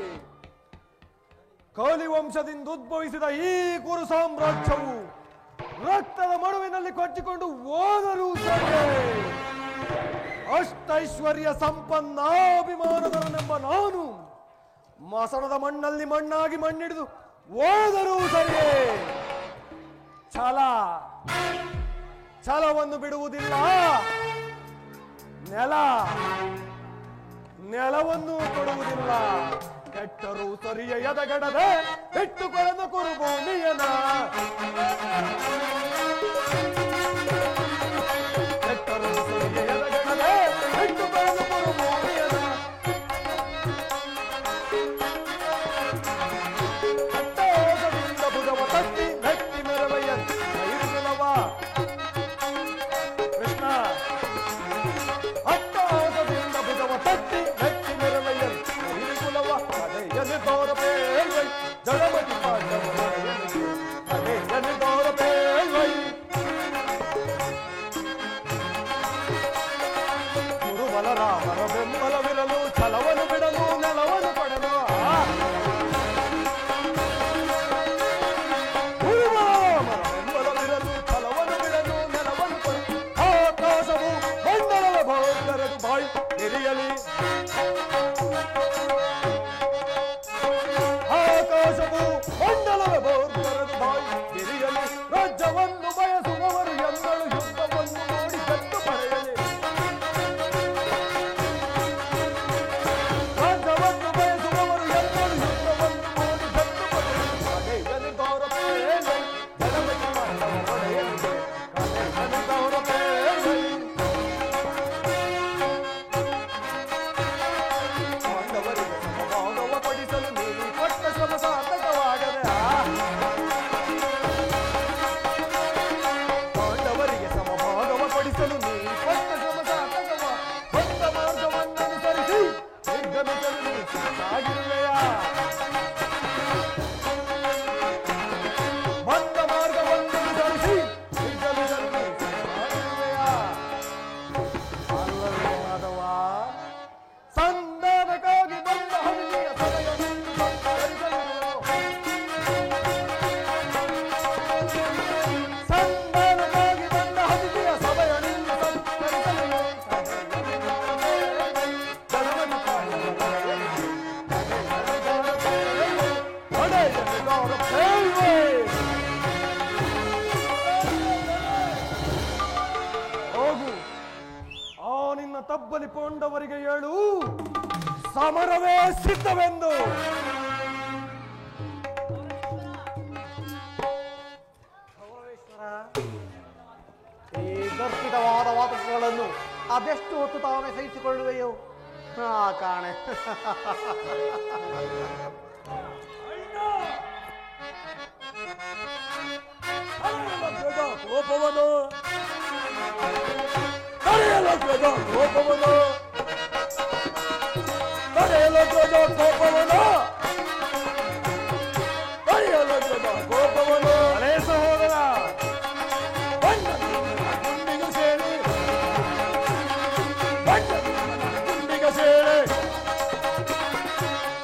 ಕಲಿವಂಶದಿಂದ ಉದ್ಭವಿಸಿದ ಈ ಕುರು ಸಾಮ್ರಾಜ್ಯವು ರಕ್ತದ ಮಡುವಿನಲ್ಲಿ ಕೊಚ್ಚಿಕೊಂಡು ಹೋದರೂ ಸರಿಯೇ. ಅಷ್ಟೈಶ್ವರ್ಯ ಸಂಪನ್ನಾಭಿಮಾನದವನೆಂಬ ನಾನು ಮಸಣದ ಮಣ್ಣಲ್ಲಿ ಮಣ್ಣಾಗಿ ಮಣ್ಣಿಡಿದು ಹೋದರೂ ಸರಿಯೇ. ಛಲವನ್ನು ಬಿಡುವುದಿಲ್ಲ, ನೆಲವನ್ನು ಕೊಡುವುದಿಲ್ಲ. ಕೆಟ್ಟರೂ ಸರಿಯ ಎದಗಡದೆ ಬಿಟ್ಟುಕೊಳ್ಳದ ಕುರುಭೂಮಿಯನ. ಕೆಟ್ಟರೂ ಸರಿಯ ಎದಗಡದೆ ಬಿಟ್ಟುಕೊಳ್ಳದ ಕುರುಭೂಮಿಯನ. ಕಟ್ಟೋಸದಿಂದ ಭುಜವ ತಟ್ಟಿ ಮೆಟ್ಟಿ ಮೆರವಯ್ಯ ಮೈರುಗಳವ. ಕೃಷ್ಣ ಅಟ್ಟೋಸದಿಂದ ಭುಜವ ತಟ್ಟಿ ಮೆಟ್ಟಿ ಮೆರವಯ್ಯ ಮೈರುಗಳವ. ಅದೇಯನೆ ತೋರ ಬೇಳ್ವೈ ಜಡಮತಿ ಪಾಂಡವ ಅದೇಯನೆ ತೋರ ಬೇಳ್ವೈ. ಕುರುಬಲರಾಮರ ಬೆಂಬಲವಿರಲು ಛಲವನ್ನು ಬಿಡಲು ನೆಲವನ್ನು ಪಡೆದು ಕುರುಬಲರಾಮರ ಬೆಂಬಲವಿರಲು ಛಲವನ್ನು ಬಿಡಲು ನೆಲವನ್ನು ಪಡೆದು ಆಕಾಶವು ಮಂಡಲದ ಭೋಗರದು ಬಾಯಿ ಹಿರಿಯಲಿ. ಆಕಾಶವು ಮಂಡಲದ ಭೋಗರದು ಬಾಯಿ ಹಿರಿಯಲಿ. ರಾಜ್ಯವನ್ನು ಬಯಸುವವರು ಎಂದಳು ಯುದ್ಧವನ್ನು ನೋಡಿ ಗೆದ್ದು ಪಡೆಯಲಿ. ರಾಜ್ಯವನ್ನು ಬಯಸುವವರು ಎಂದಳು ಯುದ್ಧವನ್ನು ನೋಡಿ ಗೆದ್ದು ಪಡೆಯಲಿ. ಕಡೆಯಲಿ ಗೌರವೇಲೈ ಜಡಮತಿ ಪಾಂಡವ ಒಡೆಯಲಿಗೆ. ಕಡೆಯಲಿ ಗೌರವೇಲೈ ಪಾಂಡವರಿಗೆ ಸಮಭಾಗವ ಪಡಿಸಲು ನೀನು ಕೊಟ್ಟ ಶ್ರಮ ಸಾರ್ಥಕವಾಗದೆ. ಪಾಂಡವರಿಗೆ ಸಮಭಾಗವ ಪಡಿಸಲು ನೀನು ಕೊಟ್ಟ ಶ್ರಮ ಸಾರ್ಥಕವ. ಬಂದ ಮಾರ್ಗವನ್ನನುಸರಿಸಿ ನಿರ್ಗಮಿಸಲು ನೀ ಸಾಗಿರುವೆಯ. ಬಂದ ಮಾರ್ಗವನ್ನನುಸರಿಸಿ ನಿರ್ಗಮಿಸಲು ನೀ ಸಾಗಿರುವೆಯ. ಅಲ್ಲವೇ ಮಾಧವ, ಸಂಧಾನಕ್ಕಾಗಿ ಬಂದ ಹಳ್ಳಿಯ ಸಭೆಯನ್ನು ಸಂಸ್ಕರಿಸಲಿರುವೆಯೋ? ಸಂಧಾನಕ್ಕಾಗಿ ಬಂದ ಹಳ್ಳಿಯ ಸಭೆಯನ್ನು ಸಂಸ್ಕರಿಸಲಿರುವೆಯೋ? ಜಡಮತಿ ಪಾಂಡವ ಒಡೆಯಲಿ ಗೌರವೇಲ್ವೈ. ಹೋಗು, ಆ ನಿನ್ನ ತಬ್ಬಲಿ ಪಾಂಡವರಿಗೆ ಹೇಳು ಸಮರವೇ ಸಿದ್ಧವೆಂದು. ಈ ಚರ್ಚಿತವಾದ ವಾದಗಳನ್ನು ಅದೆಷ್ಟು ಹೊತ್ತು ತಾವೇ ಸಹಿಸಿಕೊಳ್ಳುವೆಯೋ ಕಾಣೆ. ಕೋಪವನ್ನು ತಡೆಯಲು ಕೋಪವನ್ನು ತಡೆಯಲು ಕೋಪವನ್ನು ತಡೆಯಲು ಕೋಪವನ್ನು ಹಳೇ ಸಹೋದರ ಗುಂಡಿಗೆ ಸೇರಿ ಗುಂಡಿಗೆ ಸೇರಿ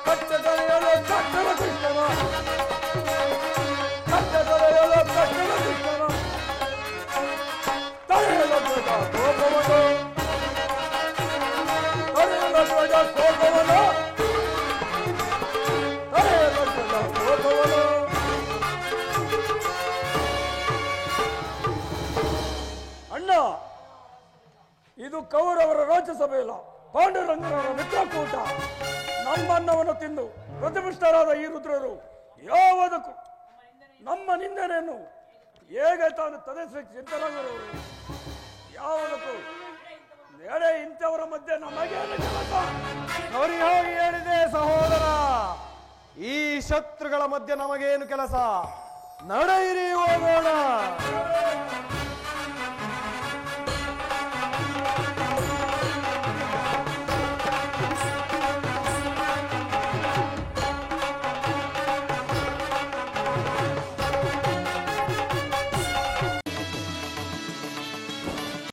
ಕಟ್ಟ ತಡೆಯಲು ಕಟ್ಟಡ ಕೃಷ್ಣನ ಕಟ್ಟ ತಡೆಯಲು ಕಟ್ಟಡ ಕೃಷ್ಣನ ತಡೆಯಲು ಕೋಪವನ್ನು ತಡೆಯಲು ಕೋಪವನ್ನು ತಡೆಯಲು ಕೋಪವನ್ನು. ಅಣ್ಣ, ಇದು ಕೌರವರ ರಾಜ್ಯಸಭೆಯಲ್ಲ, ಪಾಂಡುರಂಗನವರ ಮಿತ್ರಕೂಟ. ನಮ್ಮನ್ನವನ್ನು ತಿಂದು ಪ್ರತಿಪುಷ್ಟರಾದ ಈ ರುದ್ರರು ಯಾವುದಕ್ಕೂ ನಮ್ಮ ನಿಂದನೆಯನ್ನು ಹೇಗೆ ತಾನು ತದಸ್ವಿ ಚಿಂತನಾಗರವರು ಯಾವುದಕ್ಕೂ ನೆಡೆ ಇಂಥವರ ಮಧ್ಯೆ ನಮಗೇನು ಕೆಲಸ? ಸರಿ ಹೋಗಿ ಹೇಳಿದೆ ಸಹೋದರ. ಈ ಶತ್ರುಗಳ ಮಧ್ಯೆ ನಮಗೇನು ಕೆಲಸ? ನಡೆಯಿರಿ ಹೋಗೋಣ.